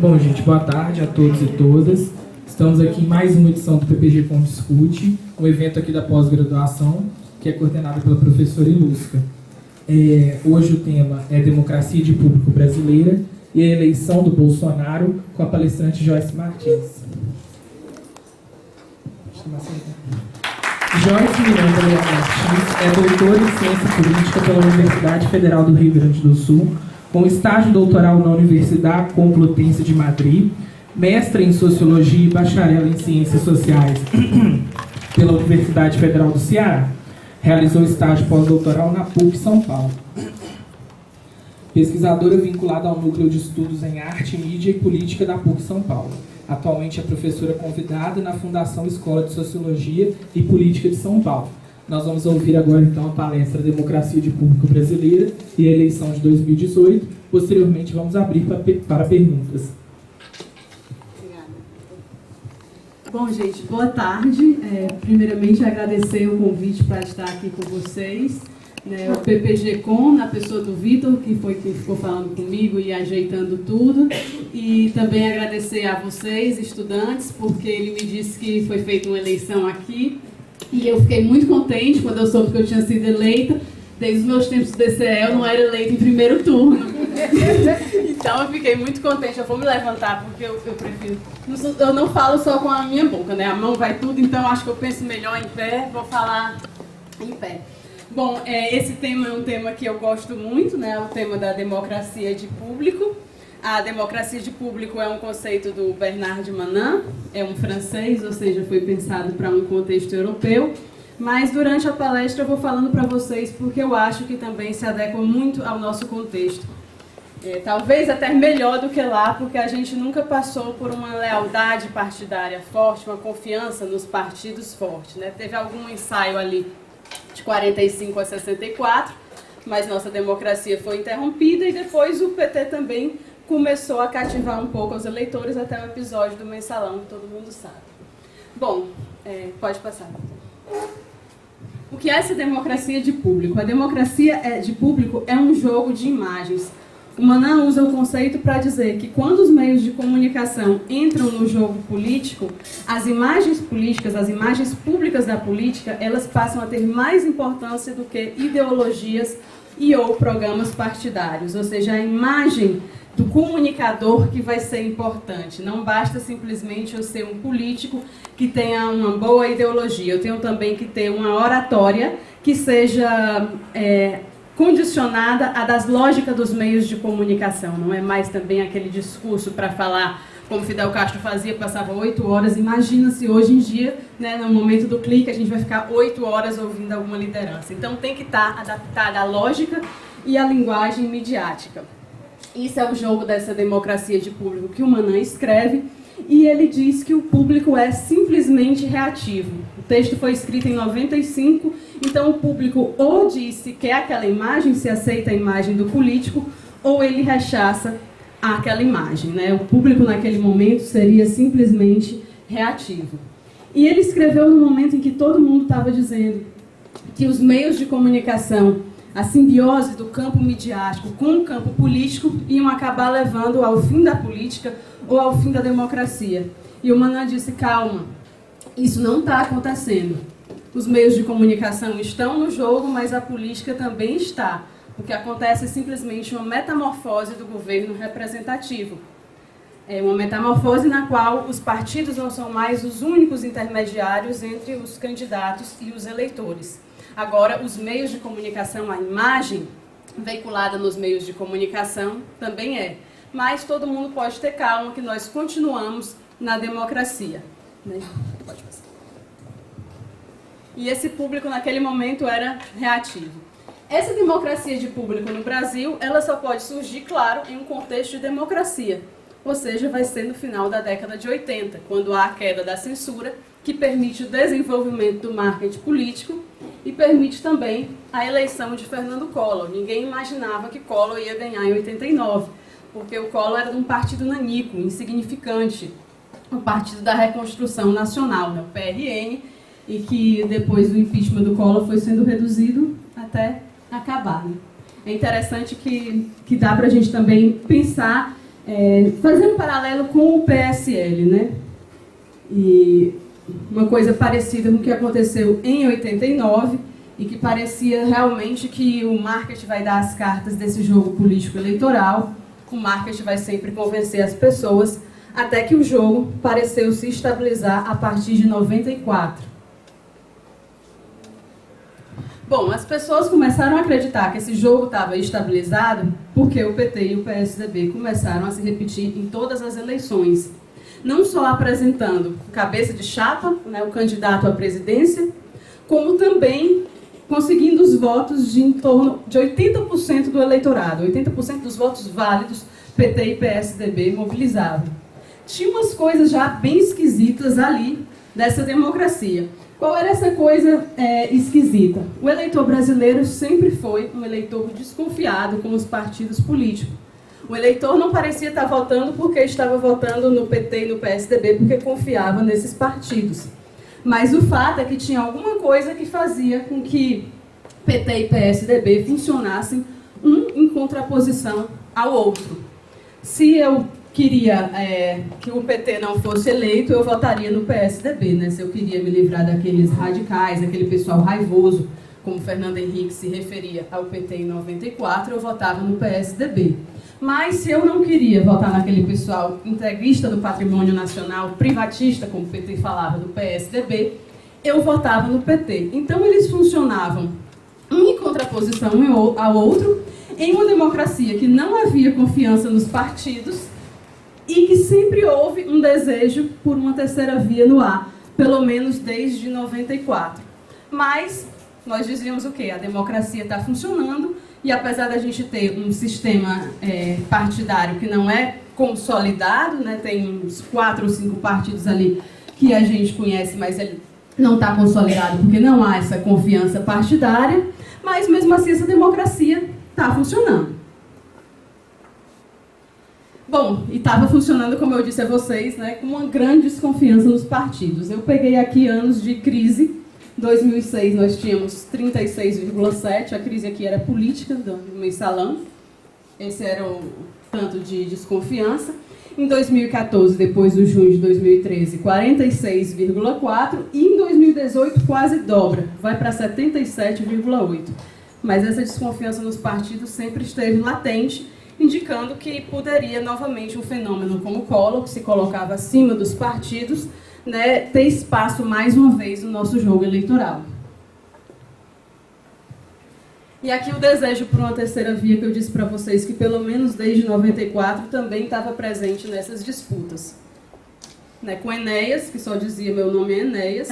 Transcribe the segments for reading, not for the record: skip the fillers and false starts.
Bom, gente, boa tarde a todos e todas. Estamos aqui em mais uma edição do PPG Com Discute, um evento aqui da pós-graduação, que é coordenado pela professora Ilusca. Hoje o tema é Democracia de Público Brasileira e a eleição do Bolsonaro, com a palestrante Joyce Martins. Joyce Miranda Leão Martins é doutora em Ciência Política pela Universidade Federal do Rio Grande do Sul, com estágio doutoral na Universidade Complutense de Madrid, mestre em Sociologia e bacharel em Ciências Sociais pela Universidade Federal do Ceará. Realizou estágio pós-doutoral na PUC São Paulo. Pesquisadora vinculada ao Núcleo de Estudos em Arte, Mídia e Política da PUC São Paulo. Atualmente é professora convidada na Fundação Escola de Sociologia e Política de São Paulo. Nós vamos ouvir agora, então, a palestra Democracia de Público Brasileira e a eleição de 2018. Posteriormente, vamos abrir para perguntas. Obrigada. Bom, gente, boa tarde. Primeiramente, agradecer o convite para estar aqui com vocês. O PPG Com, na pessoa do Vitor, que foi quem ficou falando comigo e ajeitando tudo. E também agradecer a vocês, estudantes, porque ele me disse que foi feita uma eleição aqui. E eu fiquei muito contente quando eu soube que eu tinha sido eleita. Desde os meus tempos do DCE, eu não era eleita em primeiro turno. Então eu fiquei muito contente. Eu vou me levantar porque eu prefiro... Eu não falo só com a minha boca, né? A mão vai tudo, então acho que eu penso melhor em pé. Vou falar em pé. Bom, esse tema é um tema que eu gosto muito, né? O tema da democracia de público. A democracia de público é um conceito do Bernard Manin, é um francês, ou seja, foi pensado para um contexto europeu. Mas durante a palestra eu vou falando para vocês porque eu acho que também se adequa muito ao nosso contexto. Talvez até melhor do que lá, porque a gente nunca passou por uma lealdade partidária forte, uma confiança nos partidos forte, né? Teve algum ensaio ali de 45 a 64, mas nossa democracia foi interrompida e depois o PT também começou a cativar um pouco os eleitores até o episódio do Mensalão, que todo mundo sabe. Bom, pode passar. O que é essa democracia de público? A democracia de público é um jogo de imagens. O Manin usa o conceito para dizer que quando os meios de comunicação entram no jogo político, as imagens políticas, as imagens públicas da política, elas passam a ter mais importância do que ideologias e ou programas partidários. Ou seja, a imagem do comunicador que vai ser importante. Não basta simplesmente eu ser um político que tenha uma boa ideologia. Eu tenho também que ter uma oratória que seja condicionada a das lógicas dos meios de comunicação. Não é mais também aquele discurso para falar como Fidel Castro fazia, passava 8 horas. Imagina se hoje em dia, né, no momento do clique, a gente vai ficar 8 horas ouvindo alguma liderança. Então tem que estar adaptada à lógica e à linguagem midiática. Isso é o jogo dessa democracia de público que o Manin escreve, e ele diz que o público é simplesmente reativo. O texto foi escrito em 95, então o público ou diz se quer aquela imagem, se aceita a imagem do político, ou ele rechaça aquela imagem, né? O público naquele momento seria simplesmente reativo. E ele escreveu no momento em que todo mundo estava dizendo que os meios de comunicação, a simbiose do campo midiático com o campo político iam acabar levando ao fim da política ou ao fim da democracia. E o Manin disse, calma, isso não está acontecendo. Os meios de comunicação estão no jogo, mas a política também está. O que acontece é simplesmente uma metamorfose do governo representativo. É uma metamorfose na qual os partidos não são mais os únicos intermediários entre os candidatos e os eleitores. Agora, os meios de comunicação, a imagem veiculada nos meios de comunicação também é. Mas todo mundo pode ter calma que nós continuamos na democracia. Né? Pode passar. E esse público, naquele momento, era reativo. Essa democracia de público no Brasil, ela só pode surgir, claro, em um contexto de democracia. Ou seja, vai ser no final da década de 80, quando há a queda da censura, que permite o desenvolvimento do marketing político e permite também a eleição de Fernando Collor. Ninguém imaginava que Collor ia ganhar em 89, porque o Collor era de um partido nanico, insignificante, o Partido da Reconstrução Nacional, né, o PRN, e que depois do impeachment do Collor foi sendo reduzido até acabar. Né? É interessante que dá para a gente também pensar Fazendo um paralelo com o PSL, né? E uma coisa parecida com o que aconteceu em 89 e que parecia realmente que o marketing vai dar as cartas desse jogo político eleitoral, o marketing vai sempre convencer as pessoas, até que o jogo pareceu se estabilizar a partir de 94. Bom, as pessoas começaram a acreditar que esse jogo estava estabilizado porque o PT e o PSDB começaram a se repetir em todas as eleições. Não só apresentando cabeça de chapa, né, o candidato à presidência, como também conseguindo os votos de em torno de 80% do eleitorado. 80% dos votos válidos, PT e PSDB mobilizavam. Tinha umas coisas já bem esquisitas ali dessa democracia. Qual era essa coisa esquisita? O eleitor brasileiro sempre foi um eleitor desconfiado com os partidos políticos. O eleitor não parecia estar votando porque estava votando no PT e no PSDB porque confiava nesses partidos. Mas o fato é que tinha alguma coisa que fazia com que PT e PSDB funcionassem um em contraposição ao outro. Se eu queria que o PT não fosse eleito, eu votaria no PSDB, né? Se eu queria me livrar daqueles radicais, daquele pessoal raivoso, como Fernando Henrique se referia ao PT em 94, eu votava no PSDB. Mas se eu não queria votar naquele pessoal integrista do patrimônio nacional, privatista, como o PT falava, do PSDB, eu votava no PT. Então eles funcionavam um em contraposição ao outro, em uma democracia que não havia confiança nos partidos e que sempre houve um desejo por uma terceira via no ar, pelo menos desde 94. Mas nós dizíamos o quê? A democracia está funcionando e apesar da gente ter um sistema partidário que não é consolidado, né, tem uns 4 ou 5 partidos ali que a gente conhece, mas ele não está consolidado porque não há essa confiança partidária, mas mesmo assim essa democracia está funcionando. Bom, e estava funcionando, como eu disse a vocês, né, com uma grande desconfiança nos partidos. Eu peguei aqui anos de crise. Em 2006 nós tínhamos 36,7, a crise aqui era política, do mensalão. Esse era o tanto de desconfiança. Em 2014, depois do junho de 2013, 46,4 e em 2018 quase dobra, vai para 77,8. Mas essa desconfiança nos partidos sempre esteve latente, indicando que poderia novamente um fenômeno como o Collor, que se colocava acima dos partidos, né, ter espaço mais uma vez no nosso jogo eleitoral. E aqui o desejo por uma terceira via que eu disse para vocês que pelo menos desde 94 também estava presente nessas disputas. Né, com Enéas, que só dizia meu nome é Enéas,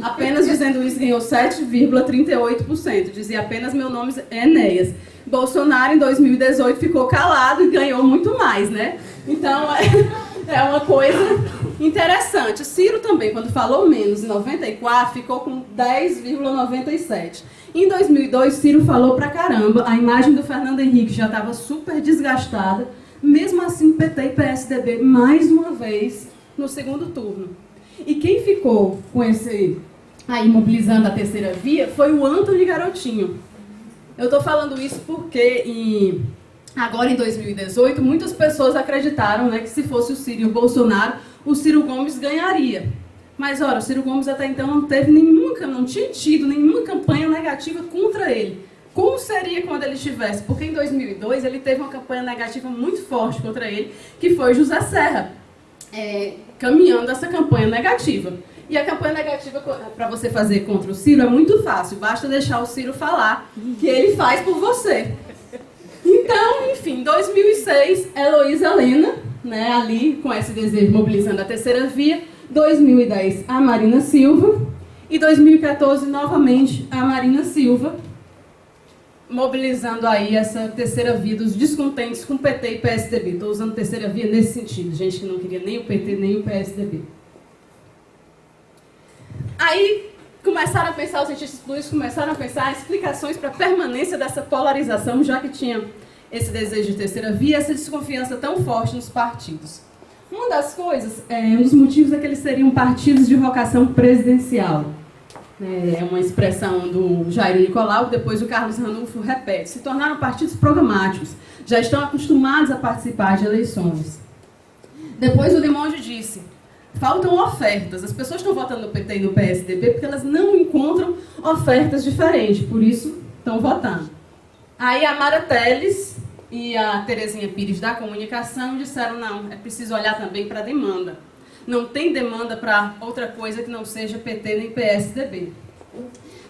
apenas dizendo isso ganhou 7,38%, dizia apenas meu nome é Enéas. Bolsonaro, em 2018, ficou calado e ganhou muito mais, né? Então, é uma coisa interessante. O Ciro também, quando falou menos em 94, ficou com 10,97%. Em 2002, Ciro falou pra caramba, a imagem do Fernando Henrique já estava super desgastada, mesmo assim, PT e PSDB, mais uma vez, no segundo turno. E quem ficou com esse, aí, mobilizando a terceira via, foi o Antony Garotinho. Eu estou falando isso porque, agora em 2018, muitas pessoas acreditaram, né, que se fosse o Ciro e o Bolsonaro, o Ciro Gomes ganharia. Mas, ora, o Ciro Gomes até então não tinha tido nenhuma campanha negativa contra ele. Como seria quando ele estivesse? Porque em 2002 ele teve uma campanha negativa muito forte contra ele, que foi José Serra, caminhando essa campanha negativa. E a campanha negativa para você fazer contra o Ciro é muito fácil, basta deixar o Ciro falar, que ele faz por você. Então, enfim, em 2006, Heloísa Helena, né, ali com esse desejo mobilizando a terceira via, 2010, a Marina Silva, e 2014, novamente, a Marina Silva, mobilizando aí essa terceira via dos descontentes com PT e PSDB. Estou usando terceira via nesse sentido, gente que não queria nem o PT nem o PSDB. Aí começaram a pensar, os cientistas políticos começaram a pensar explicações para a permanência dessa polarização, já que tinha esse desejo de terceira via, essa desconfiança tão forte nos partidos. Uma das coisas, um dos motivos é que eles seriam partidos de vocação presidencial. é uma expressão do Jair Nicolau, depois o Carlos Ranulfo repete, se tornaram partidos programáticos, já estão acostumados a participar de eleições. Depois o Demonge disse, faltam ofertas, as pessoas estão votando no PT e no PSDB porque elas não encontram ofertas diferentes, por isso estão votando. Aí a Mara Teles e a Terezinha Pires da comunicação disseram, não, é preciso olhar também para a demanda. Não tem demanda para outra coisa que não seja PT nem PSDB.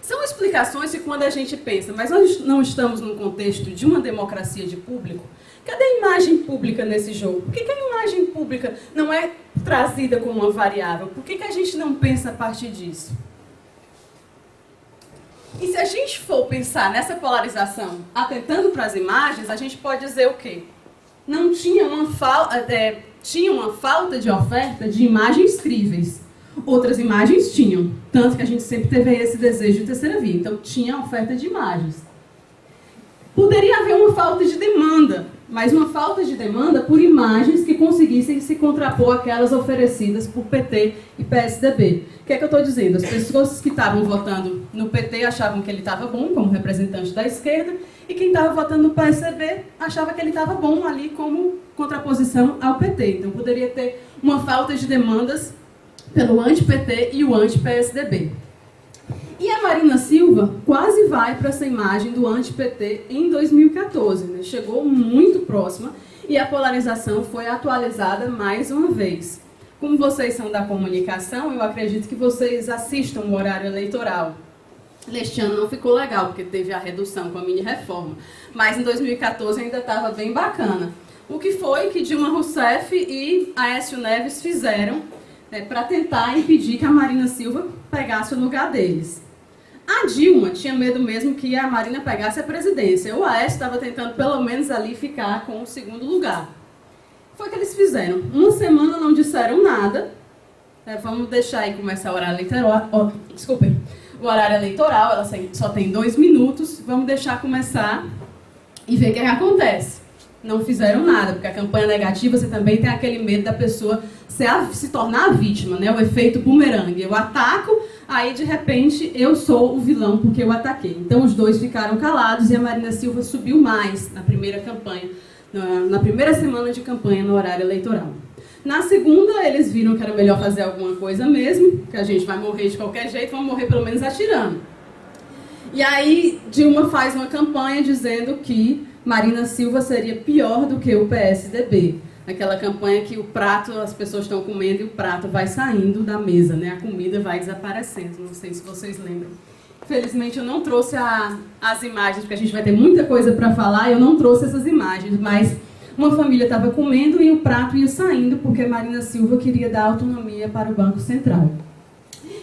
São explicações que quando a gente pensa, mas nós não estamos num contexto de uma democracia de público, cadê a imagem pública nesse jogo? Por que a imagem pública não é trazida como uma variável? Por que a gente não pensa a partir disso? E se a gente for pensar nessa polarização, atentando para as imagens, a gente pode dizer o quê? Não tinha tinha uma falta de oferta de imagens críveis. Outras imagens tinham, tanto que a gente sempre teve esse desejo de terceira via. Então, tinha oferta de imagens. Poderia haver uma falta de demanda, mas uma falta de demanda por imagens que conseguissem se contrapor àquelas oferecidas por PT e PSDB. O que é que eu estou dizendo? As pessoas que estavam votando no PT achavam que ele estava bom como representante da esquerda, e quem estava votando no PSDB achava que ele estava bom ali como contraposição ao PT. Então, poderia ter uma falta de demandas pelo anti-PT e o anti-PSDB. E a Marina Silva quase vai para essa imagem do anti-PT em 2014, né? Chegou muito próxima e a polarização foi atualizada mais uma vez. Como vocês são da comunicação, eu acredito que vocês assistam o horário eleitoral. Neste ano não ficou legal, porque teve a redução com a mini-reforma, mas em 2014 ainda estava bem bacana. O que foi que Dilma Rousseff e Aécio Neves fizeram para tentar impedir que a Marina Silva pegasse o lugar deles. A Dilma tinha medo mesmo que a Marina pegasse a presidência. O Aécio estava tentando pelo menos ali ficar com o segundo lugar. Foi o que eles fizeram. Uma semana não disseram nada. Vamos deixar aí começar o horário eleitoral. Desculpem. O horário eleitoral, ela só tem 2 minutos. Vamos deixar começar e ver o que acontece. Não fizeram nada, porque a campanha negativa você também tem aquele medo da pessoa se tornar a vítima, né? O efeito bumerangue. Eu ataco, aí de repente eu sou o vilão porque eu ataquei. Então os dois ficaram calados e a Marina Silva subiu mais na primeira campanha, na primeira semana de campanha no horário eleitoral. Na segunda, eles viram que era melhor fazer alguma coisa mesmo, que a gente vai morrer de qualquer jeito, vamos morrer pelo menos atirando. E aí Dilma faz uma campanha dizendo que Marina Silva seria pior do que o PSDB. Aquela campanha que o prato, as pessoas estão comendo e o prato vai saindo da mesa, né? A comida vai desaparecendo, não sei se vocês lembram. Infelizmente eu não trouxe as imagens, porque a gente vai ter muita coisa para falar, eu não trouxe essas imagens, mas uma família estava comendo e o prato ia saindo porque Marina Silva queria dar autonomia para o Banco Central.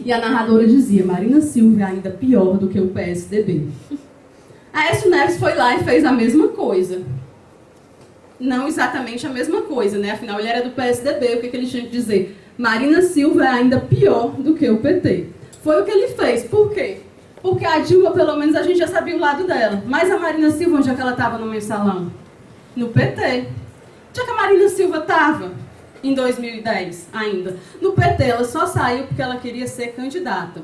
E a narradora dizia, Marina Silva é ainda pior do que o PSDB. Aécio Neves foi lá e fez a mesma coisa. Não exatamente a mesma coisa, né? Afinal, ele era do PSDB, o que ele tinha que dizer? Marina Silva é ainda pior do que o PT. Foi o que ele fez. Por quê? Porque a Dilma, pelo menos, a gente já sabia o lado dela. Mas a Marina Silva, onde é que ela estava no mensalão? No PT. Onde é que a Marina Silva estava? Em 2010 ainda. No PT, ela só saiu porque ela queria ser candidata.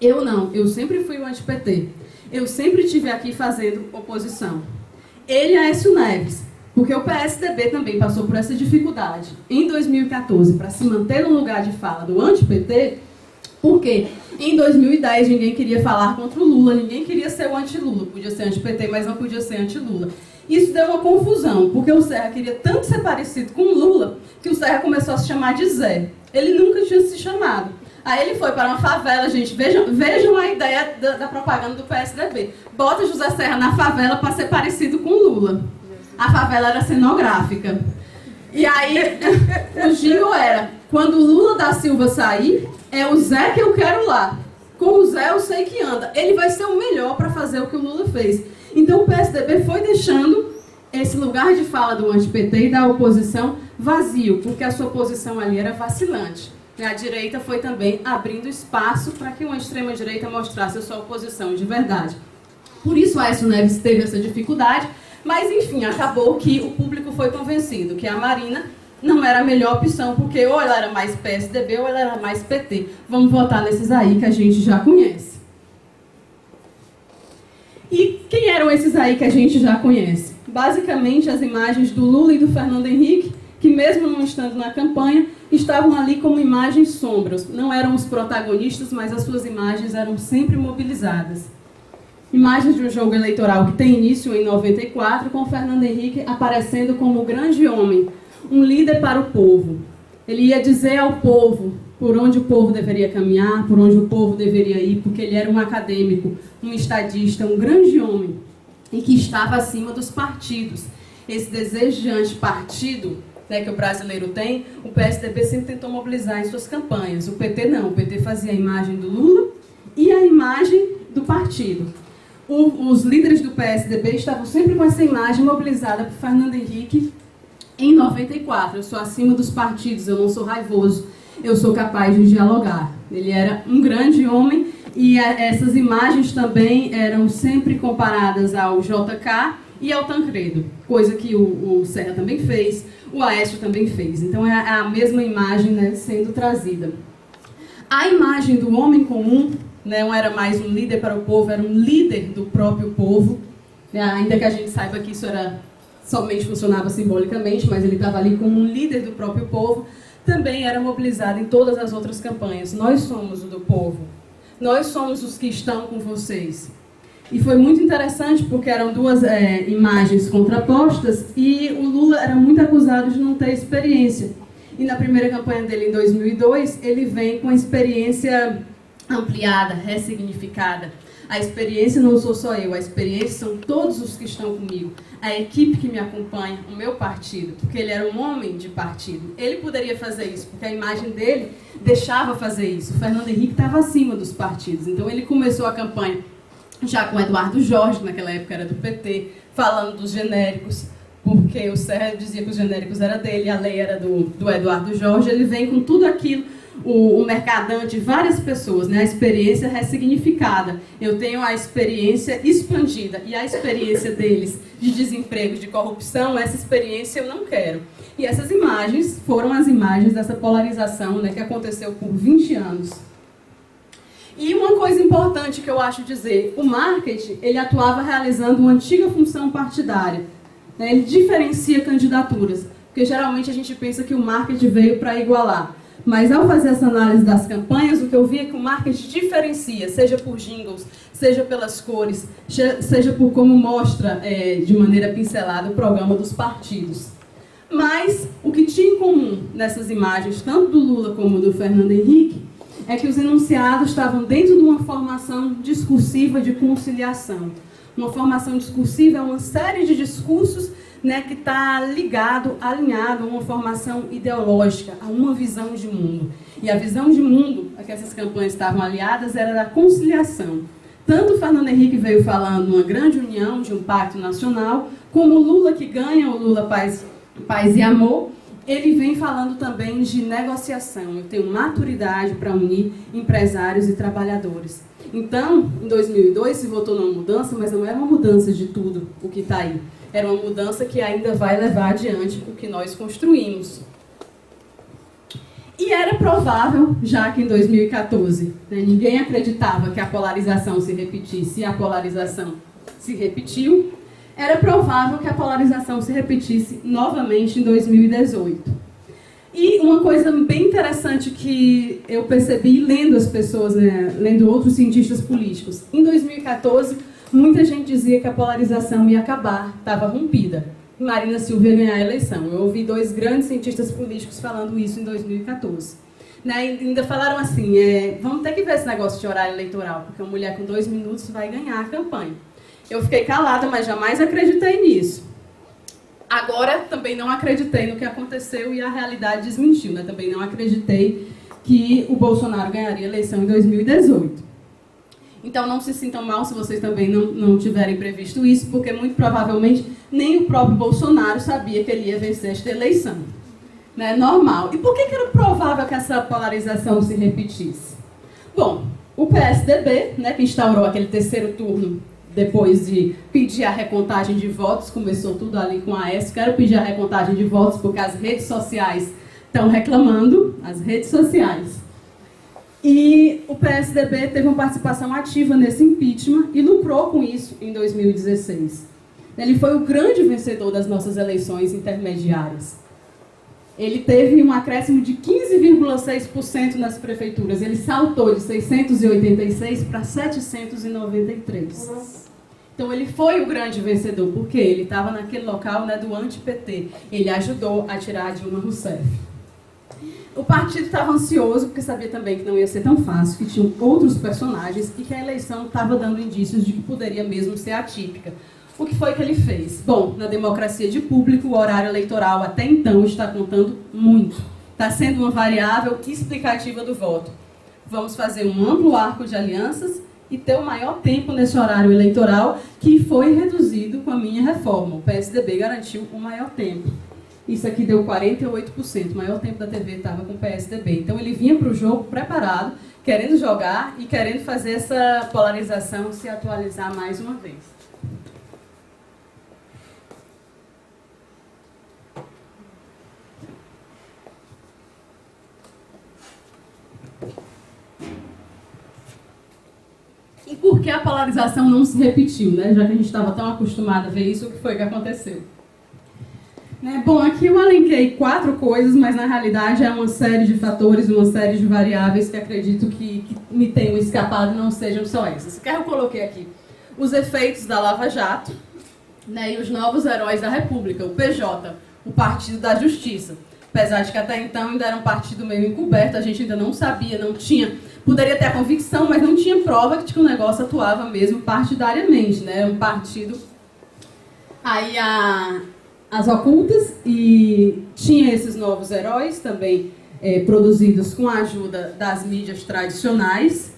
Eu não. Eu sempre fui o anti-PT. Eu sempre estive aqui fazendo oposição. Ele é Aécio Neves, porque o PSDB também passou por essa dificuldade em 2014 para se manter no lugar de fala do anti-PT, porque em 2010 ninguém queria falar contra o Lula, ninguém queria ser o anti-Lula, podia ser anti-PT, mas não podia ser anti-Lula. Isso deu uma confusão, porque o Serra queria tanto ser parecido com o Lula, que o Serra começou a se chamar de Zé. Ele nunca tinha se chamado. Aí ele foi para uma favela, gente, vejam a ideia da propaganda do PSDB. Bota José Serra na favela para ser parecido com o Lula. A favela era cenográfica. E aí, o giro era, quando o Lula da Silva sair, é o Zé que eu quero lá. Com o Zé eu sei que anda. Ele vai ser o melhor para fazer o que o Lula fez. Então o PSDB foi deixando esse lugar de fala do anti-PT e da oposição vazio, porque a sua posição ali era vacilante. A direita foi também abrindo espaço para que uma extrema-direita mostrasse a sua oposição de verdade. Por isso, Aécio Neves teve essa dificuldade, mas, enfim, acabou que o público foi convencido que a Marina não era a melhor opção, porque ou ela era mais PSDB ou ela era mais PT. Vamos votar nesses aí que a gente já conhece. E quem eram esses aí que a gente já conhece? Basicamente, as imagens do Lula e do Fernando Henrique, que mesmo não estando na campanha, estavam ali como imagens sombras. Não eram os protagonistas, mas as suas imagens eram sempre mobilizadas. Imagens de um jogo eleitoral que tem início em 94, com o Fernando Henrique aparecendo como o grande homem, um líder para o povo. Ele ia dizer ao povo por onde o povo deveria caminhar, por onde o povo deveria ir, porque ele era um acadêmico, um estadista, um grande homem, e que estava acima dos partidos. Esse desejo de antipartido, né, que o brasileiro tem, o PSDB sempre tentou mobilizar em suas campanhas. O PT não, o PT fazia a imagem do Lula e a imagem do partido. Os líderes do PSDB estavam sempre com essa imagem mobilizada por Fernando Henrique em 94. Eu sou acima dos partidos, eu não sou raivoso, eu sou capaz de dialogar. Ele era um grande homem e essas imagens também eram sempre comparadas ao JK e ao Tancredo, coisa que o Serra também fez, o Aécio também fez. Então é a mesma imagem, né, sendo trazida. A imagem do homem comum, né, não era mais um líder para o povo, era um líder do próprio povo, né, ainda que a gente saiba que isso somente funcionava simbolicamente, mas ele estava ali como um líder do próprio povo, também era mobilizado em todas as outras campanhas. Nós somos o do povo, nós somos os que estão com vocês. E foi muito interessante porque eram duas imagens contrapostas e o Lula era muito acusado de não ter experiência. E na primeira campanha dele, em 2002, ele vem com a experiência ampliada, ressignificada. A experiência não sou só eu, a experiência são todos os que estão comigo, a equipe que me acompanha, o meu partido, porque ele era um homem de partido. Ele poderia fazer isso, porque a imagem dele deixava fazer isso. O Fernando Henrique estava acima dos partidos, então ele começou a campanha já com Eduardo Jorge, que naquela época era do PT, falando dos genéricos, porque o Serra dizia que os genéricos eram dele, a lei era do Eduardo Jorge. Ele vem com tudo aquilo, o mercadante, várias pessoas, né? A experiência ressignificada. Eu tenho a experiência expandida e a experiência deles de desemprego, de corrupção, essa experiência eu não quero. E essas imagens foram as imagens dessa polarização, né, que aconteceu por 20 anos. E uma coisa importante que eu acho dizer, o marketing, ele atuava realizando uma antiga função partidária. Né? Ele diferencia candidaturas, porque geralmente a gente pensa que o marketing veio para igualar. Mas ao fazer essa análise das campanhas, o que eu vi é que o marketing diferencia, seja por jingles, seja pelas cores, seja por como mostra de maneira pincelada o programa dos partidos. Mas o que tinha em comum nessas imagens, tanto do Lula como do Fernando Henrique, é que os enunciados estavam dentro de uma formação discursiva de conciliação. Uma formação discursiva é uma série de discursos, né, que está alinhado a uma formação ideológica, a uma visão de mundo. E a visão de mundo a que essas campanhas estavam aliadas era da conciliação. Tanto o Fernando Henrique veio falando uma grande união, de um pacto nacional, como o Lula que ganha, o Lula Paz e Amor, ele vem falando também de negociação. Eu tenho maturidade para unir empresários e trabalhadores. Então, em 2002 se votou numa mudança, mas não era uma mudança de tudo o que está aí. Era uma mudança que ainda vai levar adiante o que nós construímos. E era provável, já que em 2014, né, ninguém acreditava que a polarização se repetisse, e a polarização se repetiu, era provável que a polarização se repetisse novamente em 2018. E uma coisa bem interessante que eu percebi lendo as pessoas, né, lendo outros cientistas políticos, em 2014, muita gente dizia que a polarização ia acabar, estava rompida. Marina Silva ia ganhar a eleição. Eu ouvi 2 grandes cientistas políticos falando isso em 2014. Né, e ainda falaram assim, vamos ter que ver esse negócio de horário eleitoral, porque uma mulher com 2 minutos vai ganhar a campanha. Eu fiquei calada, mas jamais acreditei nisso. Agora, também não acreditei no que aconteceu e a realidade desmentiu. Né? Também não acreditei que o Bolsonaro ganharia a eleição em 2018. Então, não se sintam mal se vocês também não tiverem previsto isso, porque muito provavelmente nem o próprio Bolsonaro sabia que ele ia vencer esta eleição. Né? Normal. E por que era provável que essa polarização se repetisse? Bom, o PSDB, né, que instaurou aquele terceiro turno depois de pedir a recontagem de votos, começou tudo ali com a Aécio, quero pedir a recontagem de votos porque as redes sociais estão reclamando, as redes sociais. E o PSDB teve uma participação ativa nesse impeachment e lucrou com isso em 2016. Ele foi o grande vencedor das nossas eleições intermediárias. Ele teve um acréscimo de 15,6% nas prefeituras. Ele saltou de 686 para 793. Então, ele foi o grande vencedor, porque ele estava naquele local, né, do anti-PT. Ele ajudou a tirar a Dilma Rousseff. O partido estava ansioso, porque sabia também que não ia ser tão fácil, que tinham outros personagens e que a eleição estava dando indícios de que poderia mesmo ser atípica. O que foi que ele fez? Bom, na democracia de público, o horário eleitoral até então está contando muito. Está sendo uma variável explicativa do voto. Vamos fazer um amplo arco de alianças e ter o maior tempo nesse horário eleitoral, que foi reduzido com a minha reforma. O PSDB garantiu o maior tempo. Isso aqui deu 48%. O maior tempo da TV estava com o PSDB. Então ele vinha para o jogo preparado, querendo jogar e querendo fazer essa polarização se atualizar mais uma vez. E por que a polarização não se repetiu, né? Já que a gente estava tão acostumado a ver isso, o que foi que aconteceu? Bom, aqui eu elenquei 4 coisas, mas na realidade é uma série de fatores, uma série de variáveis que acredito que me tenham escapado e não sejam só essas. Eu coloquei aqui os efeitos da Lava Jato, né, e os novos heróis da República, o PJ, o Partido da Justiça. Apesar de que até então ainda era um partido meio encoberto, a gente ainda não sabia, não tinha... Poderia ter a convicção, mas não tinha prova de que o negócio atuava mesmo partidariamente, né? Era um partido aí as ocultas, e tinha esses novos heróis também produzidos com a ajuda das mídias tradicionais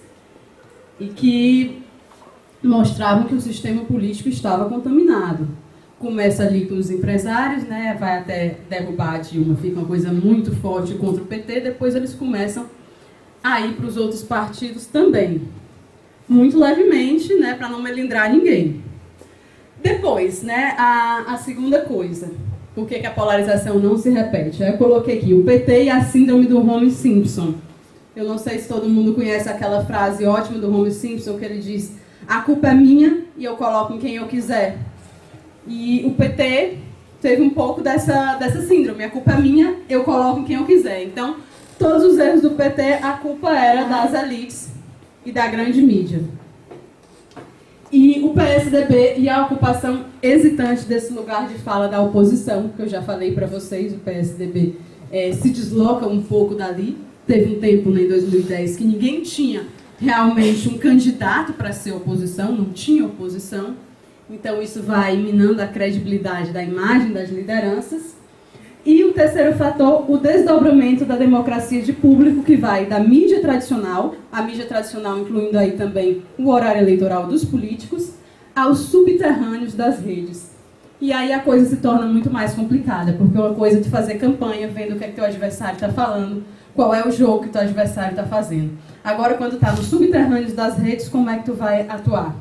e que mostravam que o sistema político estava contaminado. Começa ali com os empresários, né? Vai até derrubar a Dilma, fica uma coisa muito forte contra o PT, depois eles começam a ir para os outros partidos também. Muito levemente, né, para não melindrar ninguém. Depois, né, a segunda coisa, por que a polarização não se repete? Eu coloquei aqui o PT e a síndrome do Homer Simpson. Eu não sei se todo mundo conhece aquela frase ótima do Homer Simpson, que ele diz: a culpa é minha e eu coloco em quem eu quiser. E o PT teve um pouco dessa síndrome: a culpa é minha, eu coloco em quem eu quiser. Então, todos os erros do PT, a culpa era das elites e da grande mídia. E o PSDB e a ocupação hesitante desse lugar de fala da oposição, que eu já falei para vocês, o PSDB se desloca um pouco dali. Teve um tempo, né, em 2010, que ninguém tinha realmente um candidato para ser oposição, não tinha oposição. Então isso vai minando a credibilidade da imagem das lideranças. E o terceiro fator, o desdobramento da democracia de público, que vai da mídia tradicional, a mídia tradicional incluindo aí também o horário eleitoral dos políticos, aos subterrâneos das redes. E aí a coisa se torna muito mais complicada, porque é uma coisa de fazer campanha, vendo o que é que teu adversário está falando, qual é o jogo que teu adversário está fazendo. Agora, quando está nos subterrâneos das redes, como é que tu vai atuar?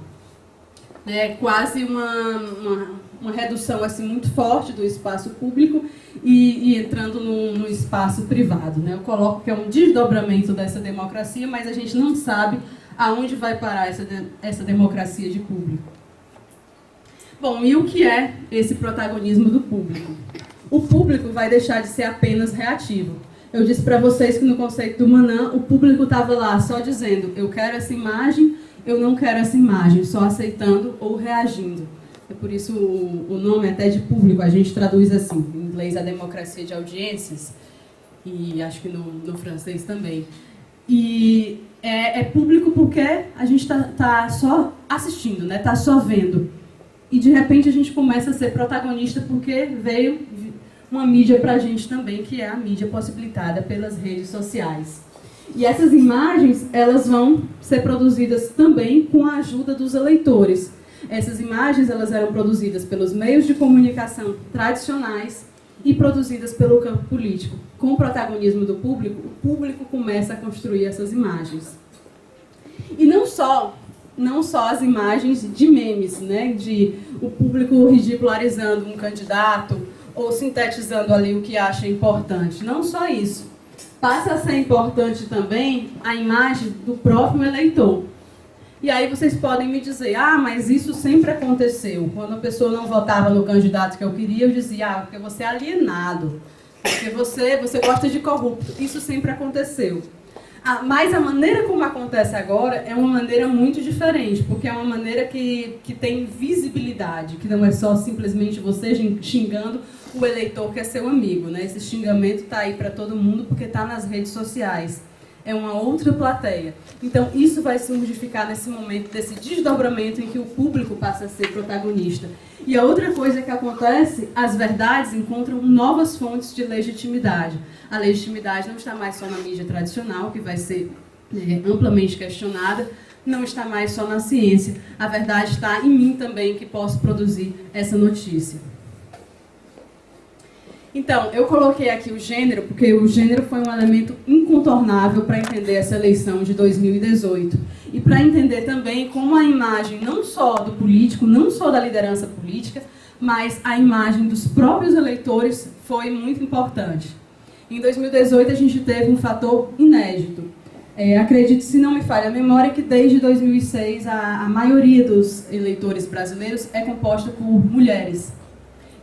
É quase uma redução assim, muito forte do espaço público e entrando no espaço privado, né? Eu coloco que é um desdobramento dessa democracia, mas a gente não sabe aonde vai parar essa democracia de público. Bom, e o que é esse protagonismo do público? O público vai deixar de ser apenas reativo. Eu disse para vocês que no conceito do Manan, o público estava lá só dizendo: eu quero essa imagem, eu não quero essa imagem, só aceitando ou reagindo. É por isso o nome até de público, a gente traduz assim, em inglês a democracia de audiências, e acho que no francês também. E é público porque a gente tá só assistindo, né? Tá só vendo. E de repente a gente começa a ser protagonista porque veio uma mídia para a gente também, que é a mídia possibilitada pelas redes sociais. E essas imagens, elas vão ser produzidas também com a ajuda dos eleitores. Essas imagens, elas eram produzidas pelos meios de comunicação tradicionais e produzidas pelo campo político. Com o protagonismo do público, o público começa a construir essas imagens. E não só não só as imagens de memes, né, de o público ridicularizando um candidato ou sintetizando ali o que acha importante. Não só isso. Passa a ser importante também a imagem do próprio eleitor. E aí vocês podem me dizer, mas isso sempre aconteceu. Quando a pessoa não votava no candidato que eu queria, eu dizia, porque você é alienado, porque você gosta de corrupto. Isso sempre aconteceu. Mas a maneira como acontece agora é uma maneira muito diferente, porque é uma maneira que tem visibilidade, que não é só simplesmente você xingando o eleitor que é seu amigo, né? Esse xingamento está aí para todo mundo porque está nas redes sociais. É uma outra plateia. Então, isso vai se modificar nesse momento, desse desdobramento em que o público passa a ser protagonista. E a outra coisa que acontece, as verdades encontram novas fontes de legitimidade. A legitimidade não está mais só na mídia tradicional, que vai ser amplamente questionada, não está mais só na ciência. A verdade está em mim também, que posso produzir essa notícia. Então, eu coloquei aqui o gênero, porque o gênero foi um elemento incontornável para entender essa eleição de 2018. E para entender também como a imagem, não só do político, não só da liderança política, mas a imagem dos próprios eleitores foi muito importante. Em 2018, a gente teve um fator inédito. Acredito, se não me falha a memória, que desde 2006 a maioria dos eleitores brasileiros é composta por mulheres.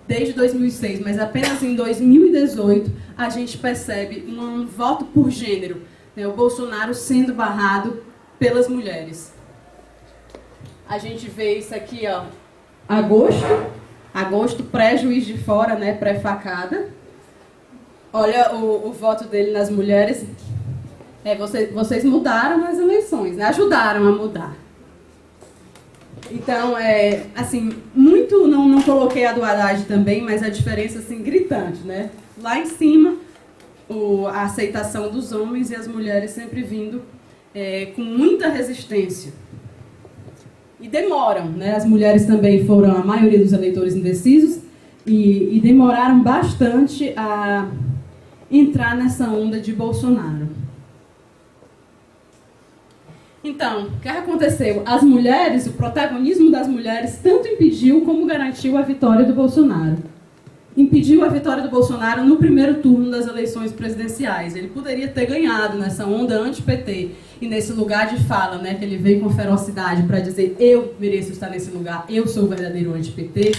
Desde 2006, mas apenas em 2018 a gente percebe um voto por gênero, né, o Bolsonaro sendo barrado pelas mulheres. A gente vê isso aqui, ó, agosto pré-Juiz de Fora, né, pré-facada. Olha o voto dele nas mulheres. Vocês mudaram as eleições, né, ajudaram a mudar. Então, assim, muito, não coloquei a do Haddad também, mas a diferença, assim, gritante, né? Lá em cima, a aceitação dos homens e as mulheres sempre vindo com muita resistência. E demoram, né? As mulheres também foram a maioria dos eleitores indecisos e demoraram bastante a entrar nessa onda de Bolsonaro. Então, o que aconteceu? As mulheres, o protagonismo das mulheres tanto impediu como garantiu a vitória do Bolsonaro. Impediu a vitória do Bolsonaro no primeiro turno das eleições presidenciais. Ele poderia ter ganhado nessa onda anti-PT e nesse lugar de fala, né, que ele veio com ferocidade para dizer eu mereço estar nesse lugar, eu sou o verdadeiro anti-PT.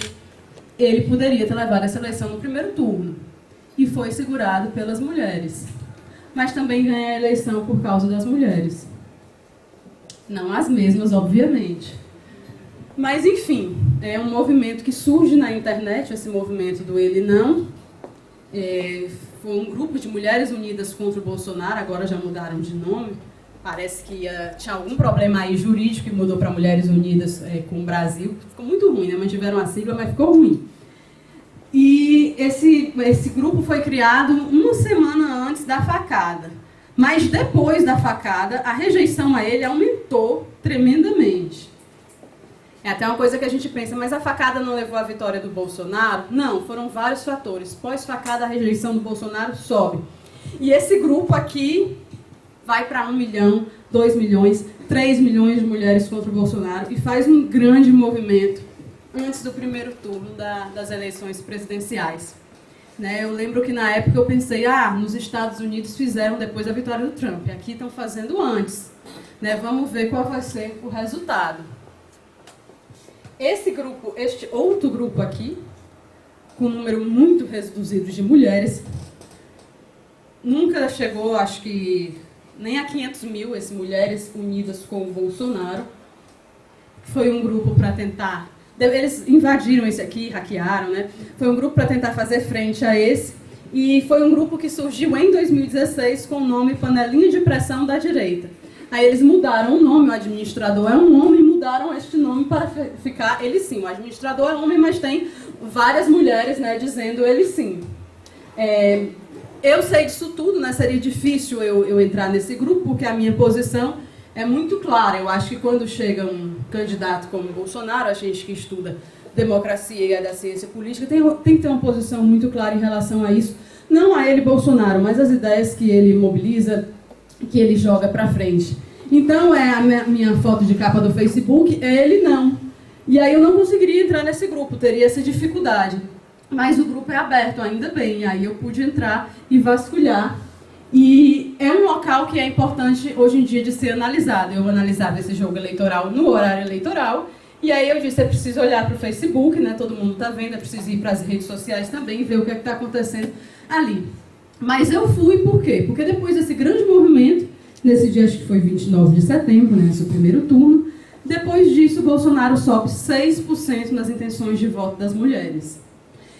Ele poderia ter levado essa eleição no primeiro turno e foi segurado pelas mulheres. Mas também ganha a eleição por causa das mulheres. Não as mesmas, obviamente. Mas, enfim, é um movimento que surge na internet, esse movimento do Ele Não. Foi um grupo de mulheres unidas contra o Bolsonaro, agora já mudaram de nome. Parece que tinha algum problema aí jurídico que mudou para Mulheres Unidas com o Brasil. Ficou muito ruim, né? Mantiveram a sigla, mas ficou ruim. E esse grupo foi criado uma semana antes da facada. Mas depois da facada, a rejeição a ele aumentou tremendamente. É até uma coisa que a gente pensa, mas a facada não levou à vitória do Bolsonaro? Não, foram vários fatores. Pós-facada, a rejeição do Bolsonaro sobe. E esse grupo aqui vai para 1 milhão, 2 milhões, 3 milhões de mulheres contra o Bolsonaro e faz um grande movimento antes do primeiro turno das eleições presidenciais. Eu lembro que na época eu pensei, nos Estados Unidos fizeram depois da vitória do Trump, aqui estão fazendo antes. Vamos ver qual vai ser o resultado. Este outro grupo aqui, com um número muito reduzido de mulheres, nunca chegou, acho que, nem a 500 mil, mulheres unidas com o Bolsonaro. Foi um grupo para tentar... Eles invadiram esse aqui, hackearam, né? Foi um grupo para tentar fazer frente a esse. E foi um grupo que surgiu em 2016 com o nome Panelinha de Pressão da Direita. Aí eles mudaram o nome, o administrador é um homem, e mudaram este nome para ficar ele sim. O administrador é homem, mas tem várias mulheres, né, dizendo ele sim. Eu sei disso tudo, né? Seria difícil eu entrar nesse grupo, porque a minha posição é muito clara. Eu acho que quando chega um candidato como Bolsonaro, a gente que estuda democracia e é da ciência política, tem que ter uma posição muito clara em relação a isso. Não a ele, Bolsonaro, mas as ideias que ele mobiliza, que ele joga para frente. Então é a minha foto de capa do Facebook, ele não. E aí eu não conseguiria entrar nesse grupo, teria essa dificuldade. Mas o grupo é aberto, ainda bem, aí eu pude entrar e vasculhar. E é um local que é importante hoje em dia de ser analisado. Eu analisava esse jogo eleitoral no horário eleitoral, e aí eu disse, é preciso olhar para o Facebook, né? Todo mundo está vendo, é preciso ir para as redes sociais também e ver o que é está acontecendo ali. Mas eu fui por quê? Porque depois desse grande movimento, nesse dia acho que foi 29 de setembro, né, esse primeiro turno, depois disso o Bolsonaro sobe 6% nas intenções de voto das mulheres.